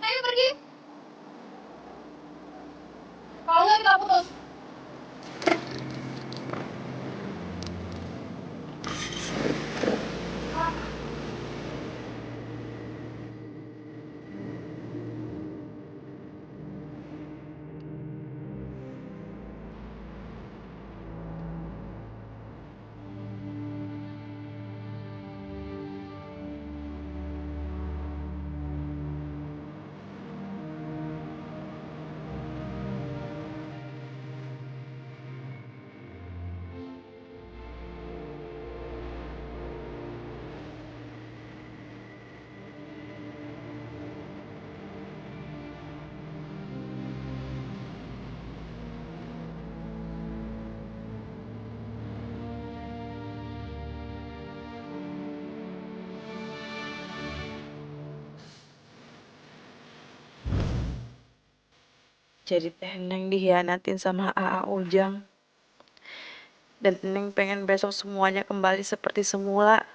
Ayo pergi. Kalau nggak kita putus. Jadi teh Neng dihianatin sama AA Ujang. Dan Neng pengen besok semuanya kembali seperti semula.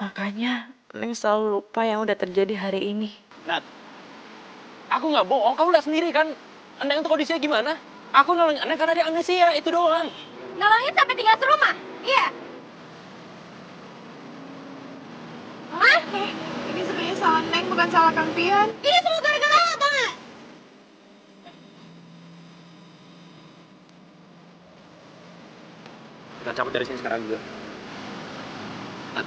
Makanya Neng selalu lupa yang udah terjadi hari ini. Nat, aku nggak bohong. Kamu lihat sendiri kan, Neng tuh kondisinya gimana? Aku nolongin Neng karena dia amnesia, itu doang. Nolongin sampai tinggal serumah? Iya. Hah? Ini sebenarnya salah Neng, bukan salah Kang Pian. Ini semua gara-gara lo, tau gak? Kita cabut dari sini sekarang juga. Nat,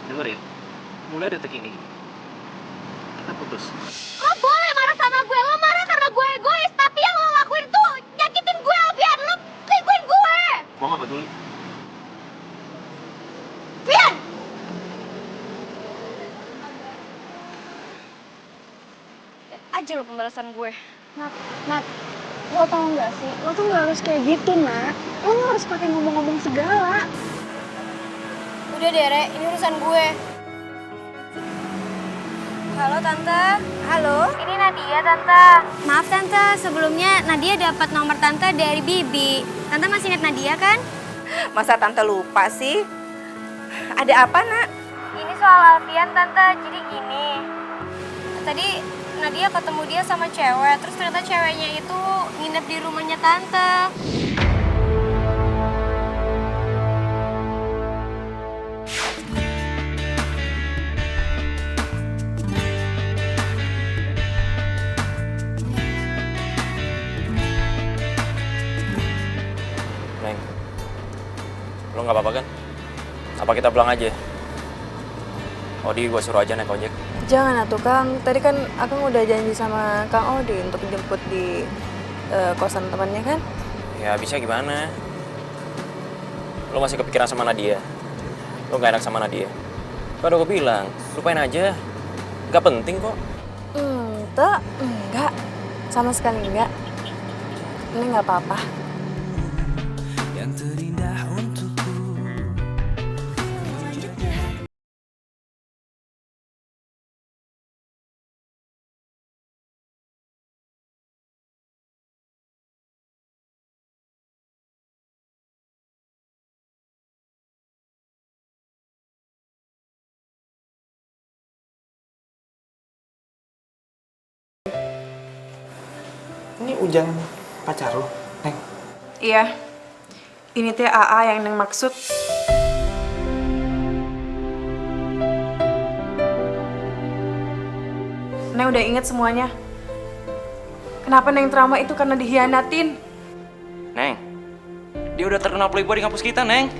dengerin. Mulai detik ini, kita putus. Lo boleh marah sama gue, lo marah karena gue egois. Tapi yang lo lakuin tuh nyakitin gue, Alfian. Lo selingkuhin gue. Gua nggak peduli. Fian! Lihat aja lo pembalasan gue. Nat, lo tau gak sih? Lo tuh gak harus kayak gitu, Nat. Lo gak harus pakai ngomong-ngomong segala. Udah deh, Re, ini urusan gue. Halo Tante. Halo? Ini Nadia Tante. Maaf Tante, sebelumnya Nadia dapat nomor Tante dari Bibi. Tante masih ingat Nadia kan? Masa Tante lupa sih? Ada apa, Nak? Ini soal Alfian Tante, jadi gini. Tadi Nadia ketemu dia sama cewek, terus ternyata ceweknya itu nginep di rumahnya Tante. Neng, lo nggak apa-apa kan? Apa kita pulang aja? Odi, gue suruh aja naik ojek. Jangan atuh Kang, tadi kan Akang udah janji sama Kang Odi untuk jemput di kosan temannya kan? Ya bisa gimana? Lo masih kepikiran sama Nadia? Lo gak enak sama Nadia? Kan udah gue bilang, lupain aja. Gak penting kok. Enggak. Sama sekali enggak. Ini nggak apa-apa. Yang terindah untukku. Ini Ujang pacar lo, Neng? Iya. Ini teh AA yang Neng maksud. Neng udah inget semuanya. Kenapa Neng trauma itu karena dihianatin? Neng, dia udah terkenal playboy di kampus kita, Neng.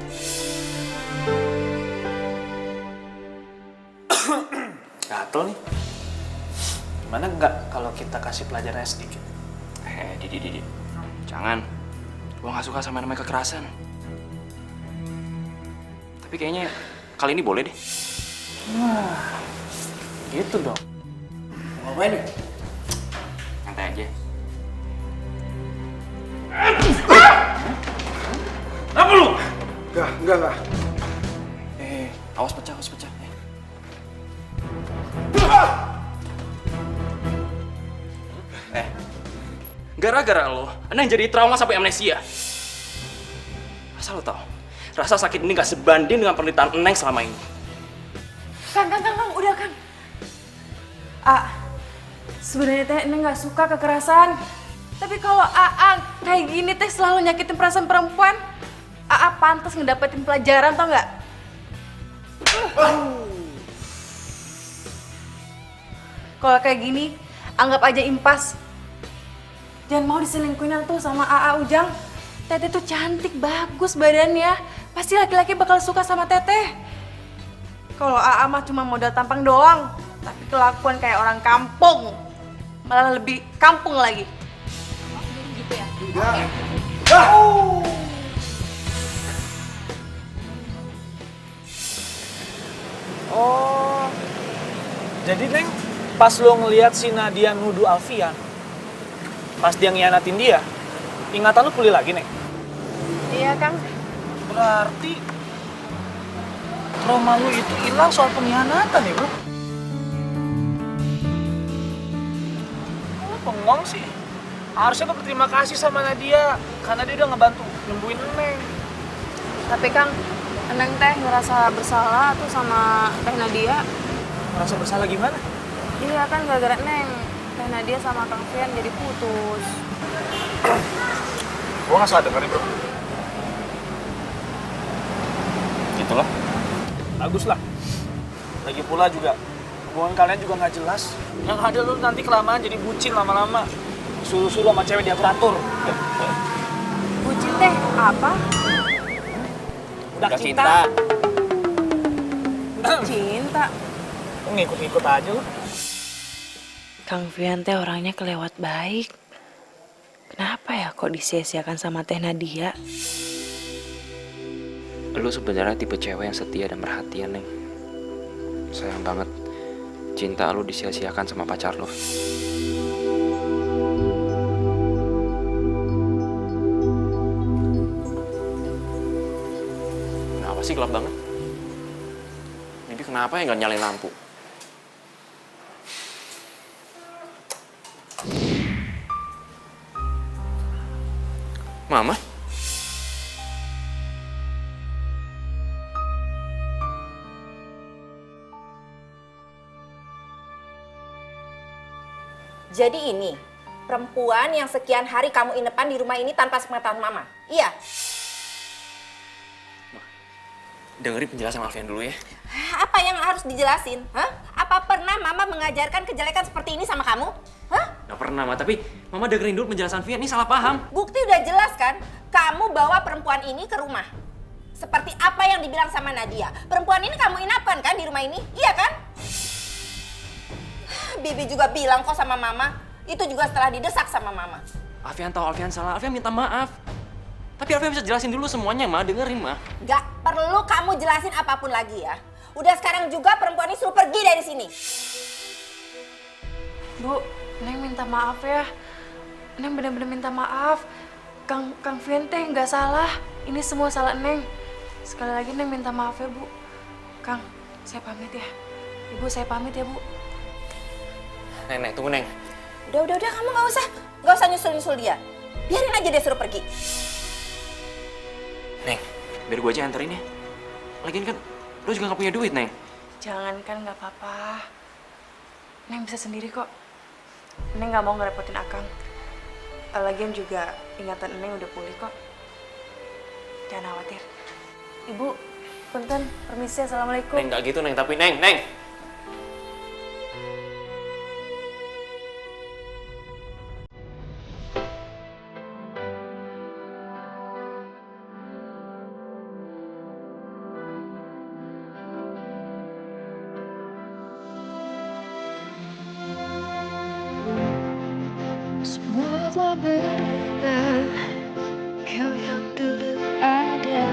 Gatel nih. Gimana enggak kalau kita kasih pelajaran sedikit? Didi. Jangan. Gua gak suka sama namanya kekerasan. Tapi kayaknya kali ini boleh deh. Wah, gitu dong. Mau ngapain nih? Santai aja. Apa lu? Enggak. Awas pecah. Gara-gara lo, Neng jadi trauma sampai amnesia. Asal lo tau, rasa sakit ini gak sebanding dengan penderitaan Neng selama ini. Kang, udah Kang. Sebenarnya teh Neng nggak suka kekerasan. Tapi kalau AA kayak gini teh selalu nyakitin perasaan perempuan, AA pantas ngedapetin pelajaran tau nggak? Kalau kayak gini, anggap aja impas. Jangan mau diselingkuhin tuh sama AA Ujang. Teteh tuh cantik, bagus badannya. Pasti laki-laki bakal suka sama Teteh. Kalau AA mah cuma modal tampang doang, tapi kelakuan kayak orang kampung. Malah lebih kampung lagi. Gitu ya? Oh, jadi Neng, pas lo ngeliat si Nadia nuduh Alfian, pas dia ngianatin dia, ingatan lo pulih lagi, Neng? Iya, Kang. Berarti trauma lu itu hilang soal pengkhianatan ya, bro? Kok lu bengong sih? Harusnya lo berterima kasih sama Nadia, karena dia udah ngebantu nyembuhin Neng. Tapi Kang, Neng teh ngerasa bersalah tuh sama Teh Nadia. Merasa bersalah gimana? Iya kan gara-gara Neng, Teh Nadia sama Kang Fian jadi putus. Gua nggak salah denger nih, bro. Gitulah. Bagus lah. Lagi pula juga, hubungan kalian juga nggak jelas. Yang ada lu nanti kelamaan jadi bucin lama-lama. Suruh-suruh sama cewek diatur-atur. Bucin teh apa? Udah cinta. Cinta. Lu ngikut-ngikut aja lu. Kang Fian teh orangnya kelewat baik. Kenapa ya kok disia-siakan sama Teh Nadia? Lu sebenarnya tipe cewek yang setia dan perhatian, Neng. Sayang banget cinta lu disia-siakan sama pacar lu. Kenapa sih gelap banget? Bibi kenapa ya nggak nyalain lampu? Mama? Jadi ini, perempuan yang sekian hari kamu inepan di rumah ini tanpa sepengetahuan mama. Iya. Dengerin penjelasan Alfian dulu ya. Apa yang harus dijelasin? Hah? Apa pernah mama mengajarkan kejelekan seperti ini sama kamu? Hah? Gak pernah, Ma. Tapi Mama dengerin dulu penjelasan Alfian. Ini salah paham. Bukti udah jelas kan? Kamu bawa perempuan ini ke rumah. Seperti apa yang dibilang sama Nadia. Perempuan ini kamu inapan kan di rumah ini? Iya kan? Bibi juga bilang kok sama mama. Itu juga setelah didesak sama mama. Alfian tahu Alfian salah. Alfian minta maaf. Tapi Alfian bisa jelasin dulu semuanya, Ma. Dengerin, Ma. Gak perlu kamu jelasin apapun lagi ya. Udah sekarang juga perempuan ini suruh pergi dari sini. Bu, Neng minta maaf ya. Neng bener-bener minta maaf. Kang Fian teh nggak salah. Ini semua salah Neng. Sekali lagi Neng minta maaf ya, Bu. Kang, saya pamit ya. Ibu, saya pamit ya, Bu. Neng, tunggu, Neng. Udah, kamu nggak usah nyusul dia. Biarin aja dia suruh pergi. Neng, biar gue aja anterin ya. Lagian kan, lo juga gak punya duit, Neng. Jangan kan, nggak apa-apa. Neng bisa sendiri kok. Neng nggak mau ngerepotin Akang. Lagian juga ingatan Neng udah pulih kok. Jangan khawatir. Ibu, punten, permisi, assalamualaikum. Neng, gak gitu, Neng. Tapi, Neng. Semua telah berubah, kau yang dulu ada,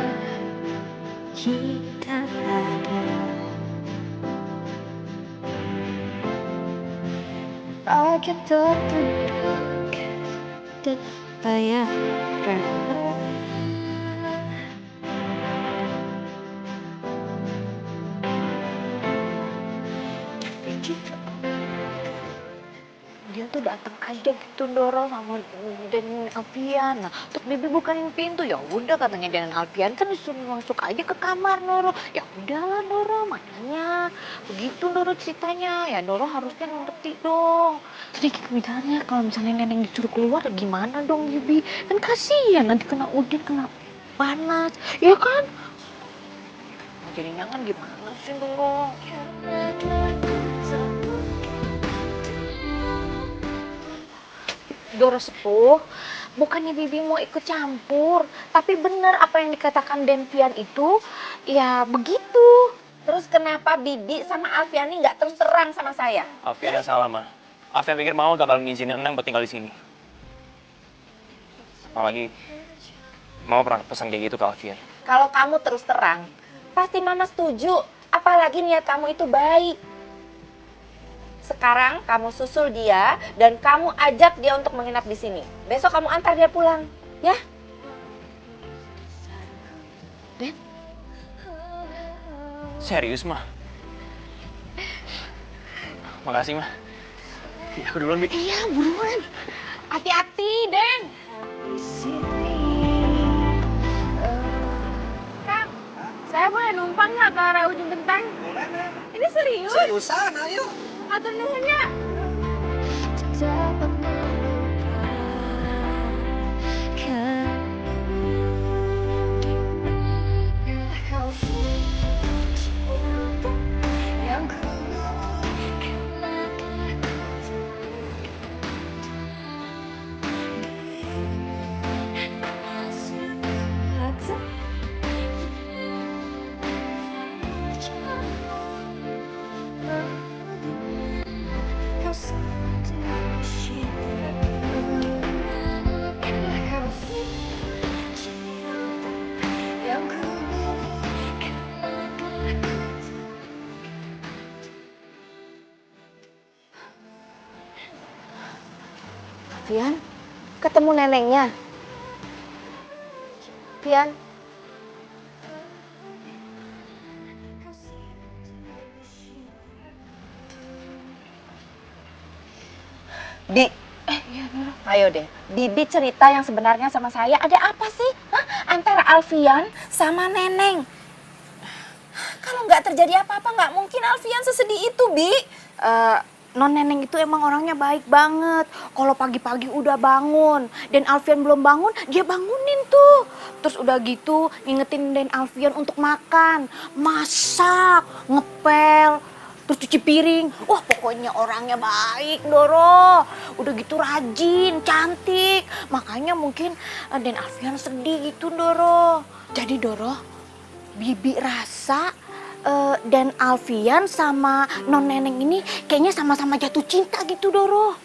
kita ada. Rakyat tertunduk dan bayangan. Dia tuh datang aja gitu dorong sama dan Alfian. Nah, terus Bibi bukain pintu, ya udah katanya dan Alfian kan disuruh masuk aja ke kamar Noro. Ya udahlah Noro, makanya begitu Noro ceritanya. Ya Noro harusnya ngerti dong. Jadi gimana kalau misalnya Neneng disuruh keluar gimana dong Bibi? Kan kasihan nanti kena udin, kena panas, ya kan? Jadinya kan gimana sih Noro? Doro sepuh, bukannya Bibi mau ikut campur, tapi benar apa yang dikatakan Denvian itu, ya begitu. Terus kenapa Bibi sama Alfian ini nggak terus terang sama saya? Alfian yang salah, Ma. Alfian pikir Mama gak bakal ngizinin Neng buat tinggal di sini. Apalagi, Mama pernah pesan kayak gitu ke Alfian. Kalau kamu terus terang, pasti mama setuju. Apalagi niat kamu itu baik. Sekarang kamu susul dia dan kamu ajak dia untuk menginap di sini. Besok kamu antar dia pulang, ya? Den? Serius, Ma? Makasih, Ma. Ya, aku duluan, Bi. Iya, buruan. Hati-hati, Den. Kang, saya boleh numpang nggak ke arah ujung genteng? Ini serius? Seriusan, ayo. Atau nuhunnya? Pian, ketemu nenengnya. Pian. Di, Ayo deh, Bibi cerita yang sebenarnya sama saya. Ada apa sih? Hah? Antara Alfian sama Neneng. Kalau nggak terjadi apa-apa, nggak mungkin Alfian sesedih itu, Bi. Non Neneng itu emang orangnya baik banget. Kalau pagi-pagi udah bangun, dan Alfian belum bangun, dia bangunin tuh. Terus udah gitu, ngingetin Den Alfian untuk makan, masak, ngepel, terus cuci piring. Wah, pokoknya orangnya baik, Doro. Udah gitu rajin, cantik. Makanya mungkin Den Alfian sedih gitu, Doro. Jadi, Doro, Bibi rasa dan Alfian sama Non Neneng ini kayaknya sama-sama jatuh cinta gitu, Doro.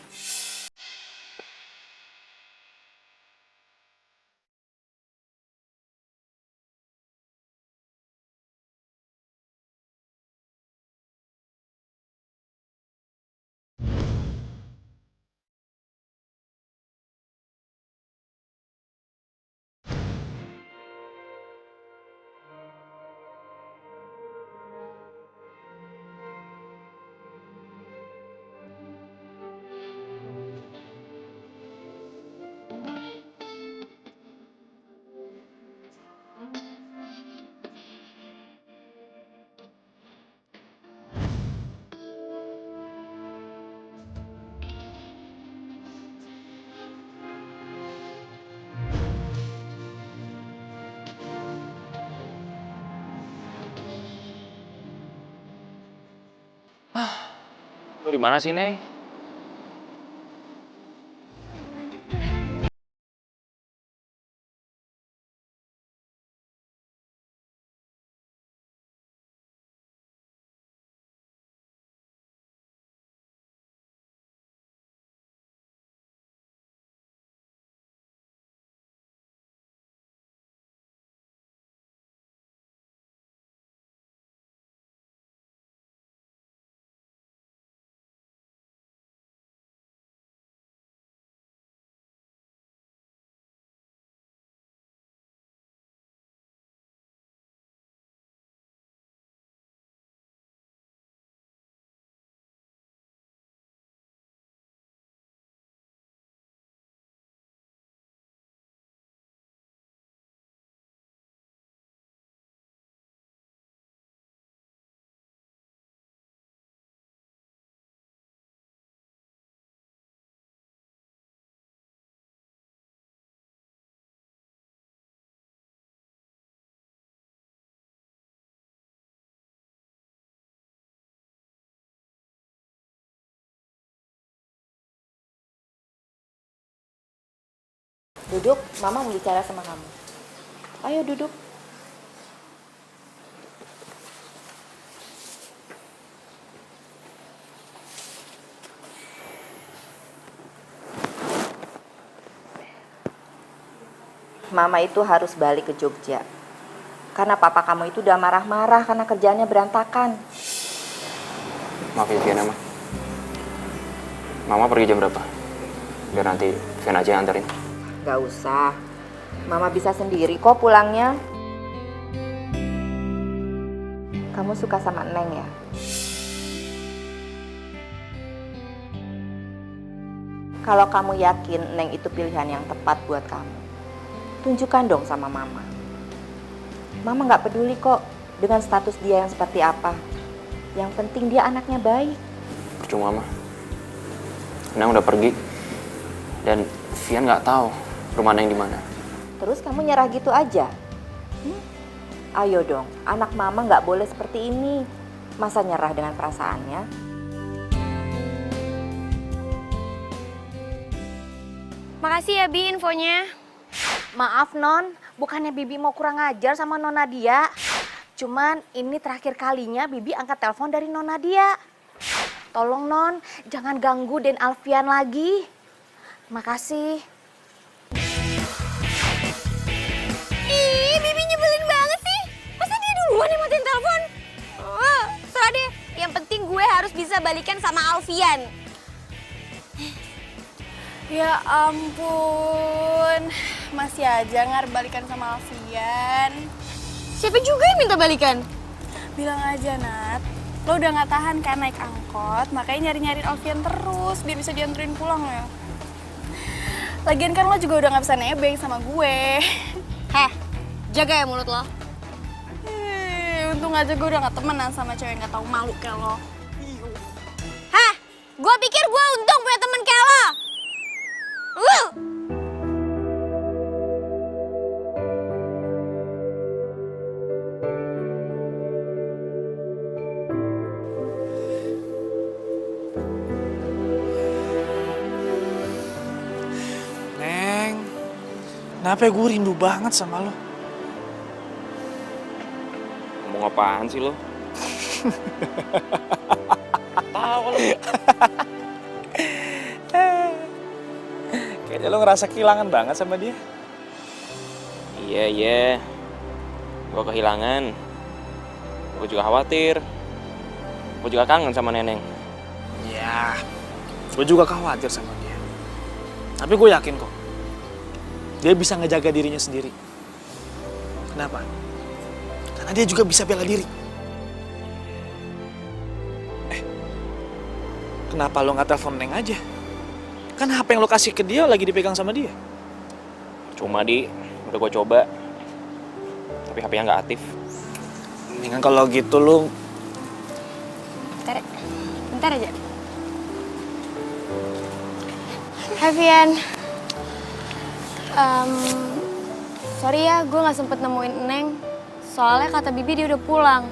Lu di mana sih, Neng? Duduk, Mama mau bicara sama kamu. Ayo duduk. Mama itu harus balik ke Jogja. Karena papa kamu itu udah marah-marah karena kerjaannya berantakan. Maaf ya, Viana, mah. Mama pergi jam berapa? Biar nanti Viana aja yang anterin. Gak usah, Mama bisa sendiri kok pulangnya. Kamu suka sama Neng ya? Kalau kamu yakin Neng itu pilihan yang tepat buat kamu, tunjukkan dong sama Mama. Mama gak peduli kok dengan status dia yang seperti apa. Yang penting dia anaknya baik. Percuma, mah. Neng udah pergi. Dan Vian nggak tahu rumah Neng di mana. Terus kamu nyerah gitu aja? Ayo dong, anak Mama nggak boleh seperti ini. Masa nyerah dengan perasaannya? Makasih ya, Bi, infonya. Maaf, Non. Bukannya Bibi mau kurang ajar sama Non Nadia. Cuman ini terakhir kalinya Bibi angkat telepon dari Non Nadia. Tolong, Non, jangan ganggu Den Alfian lagi. Makasih. Ih, Bibi nyebelin banget sih. Masa dia duluan yang matiin telepon? Oh, serah deh. Yang penting gue harus bisa balikan sama Alfian. Ya ampun, masih aja balikan sama Alfian. Siapa juga yang minta balikan? Bilang aja, Nat. Lo udah gak tahan kan naik angkot, makanya nyari-nyari Alfian terus biar bisa dianterin pulang ya. Lagian kan lo juga udah gak bisa nebeng sama gue. Heh, jaga ya mulut lo. Untung aja gue udah gak temenan sama cewek yang gak tahu malu kayak lo. Hah? Gue pikir gue untung punya temen kayak lo. Neng, kenapa gue rindu banget sama lo? Ngomong apaan sih lo? Tahu lo. Kayaknya lo ngerasa kehilangan banget sama dia. Iya. Gue kehilangan. Gue juga khawatir. Gue juga kangen sama Neneng. Ya, gue juga khawatir sama dia. Tapi gue yakin kok, dia bisa ngejaga dirinya sendiri. Kenapa? Karena dia juga bisa bela diri. Kenapa lo nggak telepon Neng aja? Kan HP yang lo kasih ke dia lagi dipegang sama dia. Cuma udah gue coba. Tapi HP-nya nggak aktif. Mendingan kalau gitu lo... Bentar aja. Hafian, sorry ya, gue gak sempet nemuin Neng. Soalnya kata Bibi dia udah pulang.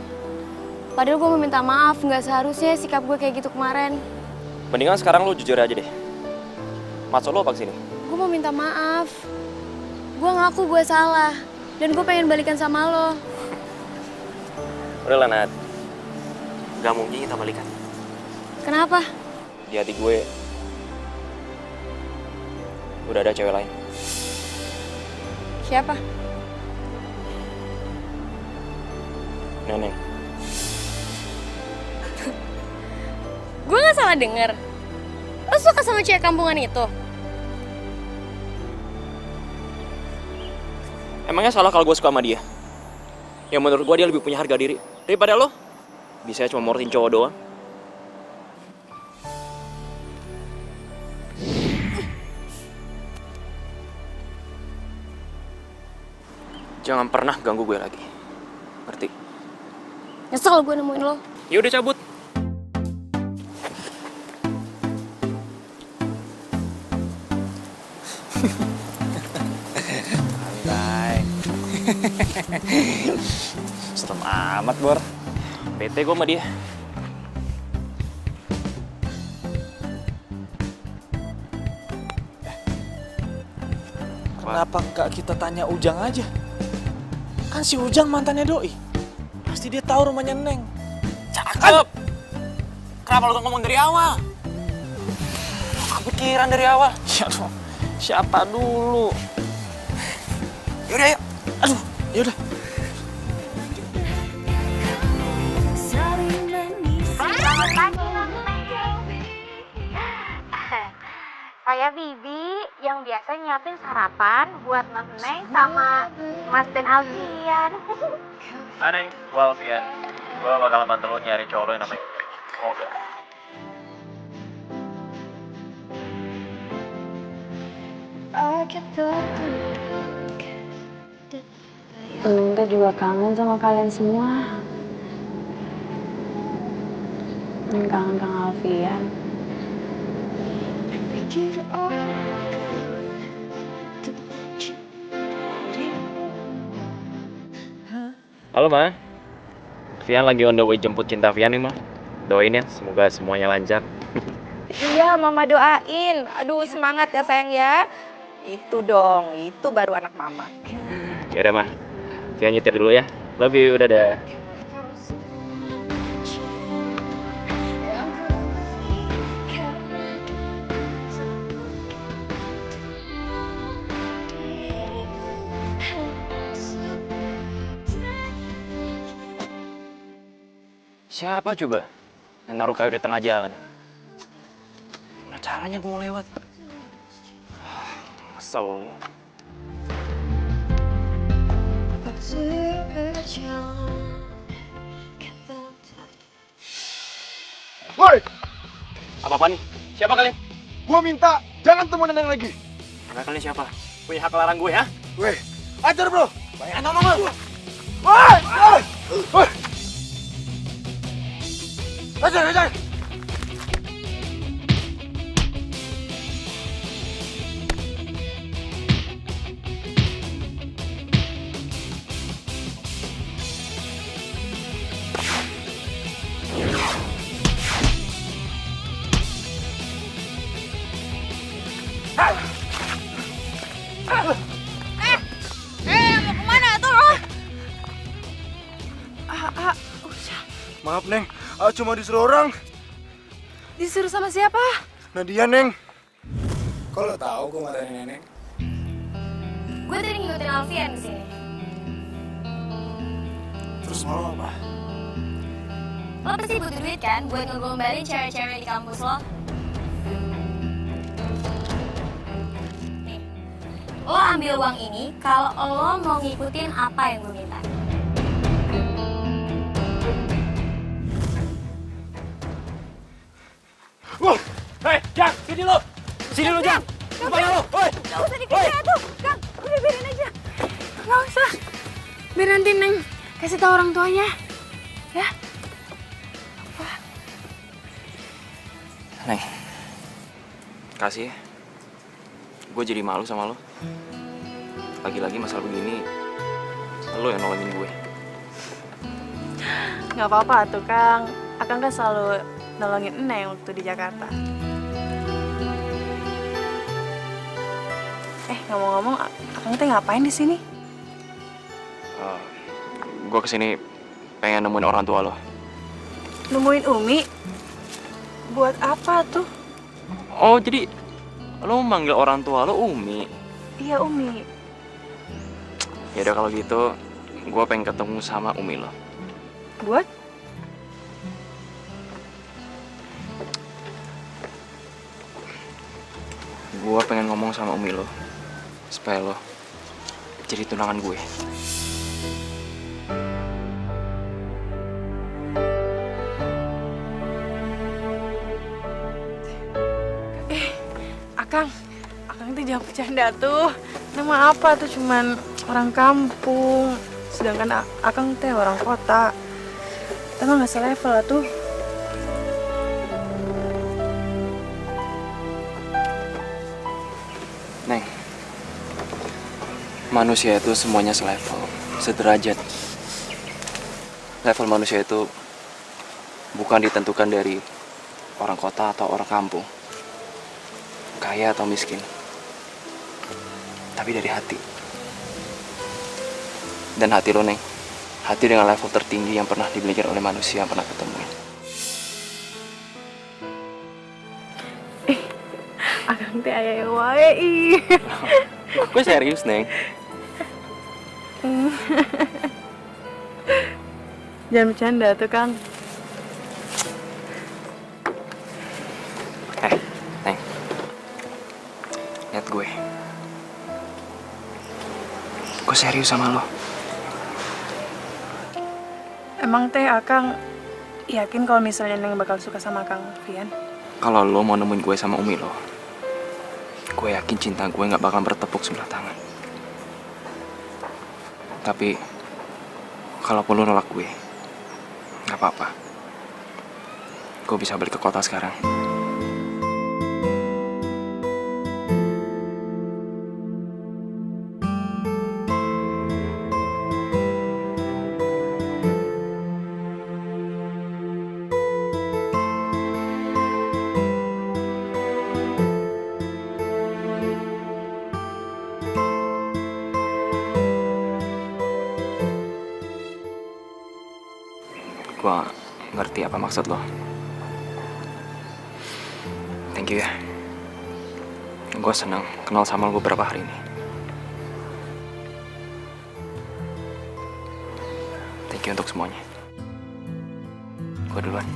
Padahal gue mau minta maaf, gak seharusnya sikap gue kayak gitu kemarin. Mendingan sekarang lo jujur aja deh. Maksud lo apa kesini? Gue mau minta maaf. Gue ngaku gue salah. Dan gue pengen balikan sama lo. Udah lah, Nat. Gak mungkin kita balikan. Kenapa? Di hati gue udah ada cewek lain. Siapa? Neneng. Gue gak salah denger. Lo suka sama cewek kampungan itu? Emangnya salah kalau gue suka sama dia? Yang menurut gue dia lebih punya harga diri daripada lo. Bisa cuma morotin cowok doang. Jangan pernah ganggu gue lagi. Ngerti? Nyesel gue nemuin lo. Ya udah cabut. Santai. Serem amat, Bor. Bete gue sama dia. Kenapa nggak kita tanya Ujang aja? Kan si Ujang mantannya Doi. Pasti dia tahu rumahnya Neng. Cakep. Kenapa lo ngomong dari awal? Kepikiran dari awal. Ya dong, siapa dulu? Yaudah, yuk. Aduh, yaudah. Saya Bibi yang biasa nyiapin sarapan buat Mas Neng sama Mas dan Alfian. Hai Neng, gue Alfian. Gue bakal bantu lo nyari cowok lo yang namanya Moga. Neng teh juga kangen sama kalian semua. Neng kangen Kang Alfian. Halo Ma, Vian lagi on the way jemput cinta Vian nih Ma. Doain ya, semoga semuanya lancar. Iya, Mama doain. Aduh, semangat ya sayang ya. Itu dong, itu baru anak Mama. Ya udah Ma, Vian nyetir dulu ya. Love you, dadah. Siapa coba yang naruh kayu di tengah jalan? Gimana caranya gue mau lewat? Kesel. Woi, Apa-apa nih? Siapa kalian? gua minta jangan temuan Neneng lagi. Kalian kalian siapa? Punya hak larang gue, ya? Weh, ajar bro. Banyak ngomong lu. Woi, woi, woi. Ajar, ajar. Mau kemana tuh lo? Maaf Neng, cuma disuruh orang. Disuruh sama siapa? Nadia Neng. Kok lo tahu gue marahin nenek? Gue tadi ngikutin Alfian ke sini. Terus mau lo apa? Lo pasti butuh duit kan buat ngegombalin cewek-cewek di kampus lo? Nih, lo ambil uang ini kalau lo mau ngikutin apa yang gue minta. Wah, hei, Jang, sini lo. Sini lo, Jang. Kemana lo? Woi. Gak usah dikejar tuh, Kang. Udah biarin aja. Gak usah. Biar nanti Neng kasih tahu orang tuanya. Ya? Neng, kasih ya. Gue jadi malu sama lo. Lagi-lagi masalah begini, lo yang nolongin gue. Nggak apa-apa tuh, Kang. Akang kan selalu nolongin Neng waktu di Jakarta. Ngomong-ngomong, Akang teh ngapain di sini? Gue kesini pengen nemuin orang tua lo. Nemuin Umi? Buat apa tuh? Oh, jadi lo manggil orang tua lo Umi? Iya, Umi. Ya udah kalau gitu, gue pengen ketemu sama Umi lo. Buat? Gue pengen ngomong sama Umi lo, supaya lo jadi tunangan gue. Akang tuh jangan bercanda tuh. Nama apa tuh cuman orang kampung. Sedangkan Akang teh orang kota. Emang nggak selevel lah tuh. Neng, manusia itu semuanya selevel, sederajat. Level manusia itu bukan ditentukan dari orang kota atau orang kampung, kaya atau miskin, tapi dari hati. Dan hati lo, Neng, hati dengan level tertinggi yang pernah dimiliki oleh manusia yang pernah ketemuin. Akang teh aya wae ih. Gue serius, Neng. Jangan bercanda tuh, Kang. Neng, lihat gue. Gue serius sama lo. Emang teh Akang yakin kalau misalnya Neng bakal suka sama Kang Fian? Kalau lo mau nemuin gue sama Umi lo, gue yakin cinta gue gak bakal bertepuk sebelah tangan. Tapi, kalaupun lo nolak gue, gak apa-apa. Gue bisa balik ke kota sekarang. Gue ngerti apa maksud lo. Thank you ya. Gue senang kenal sama lo beberapa hari ini. Thank you untuk semuanya. Gue duluan.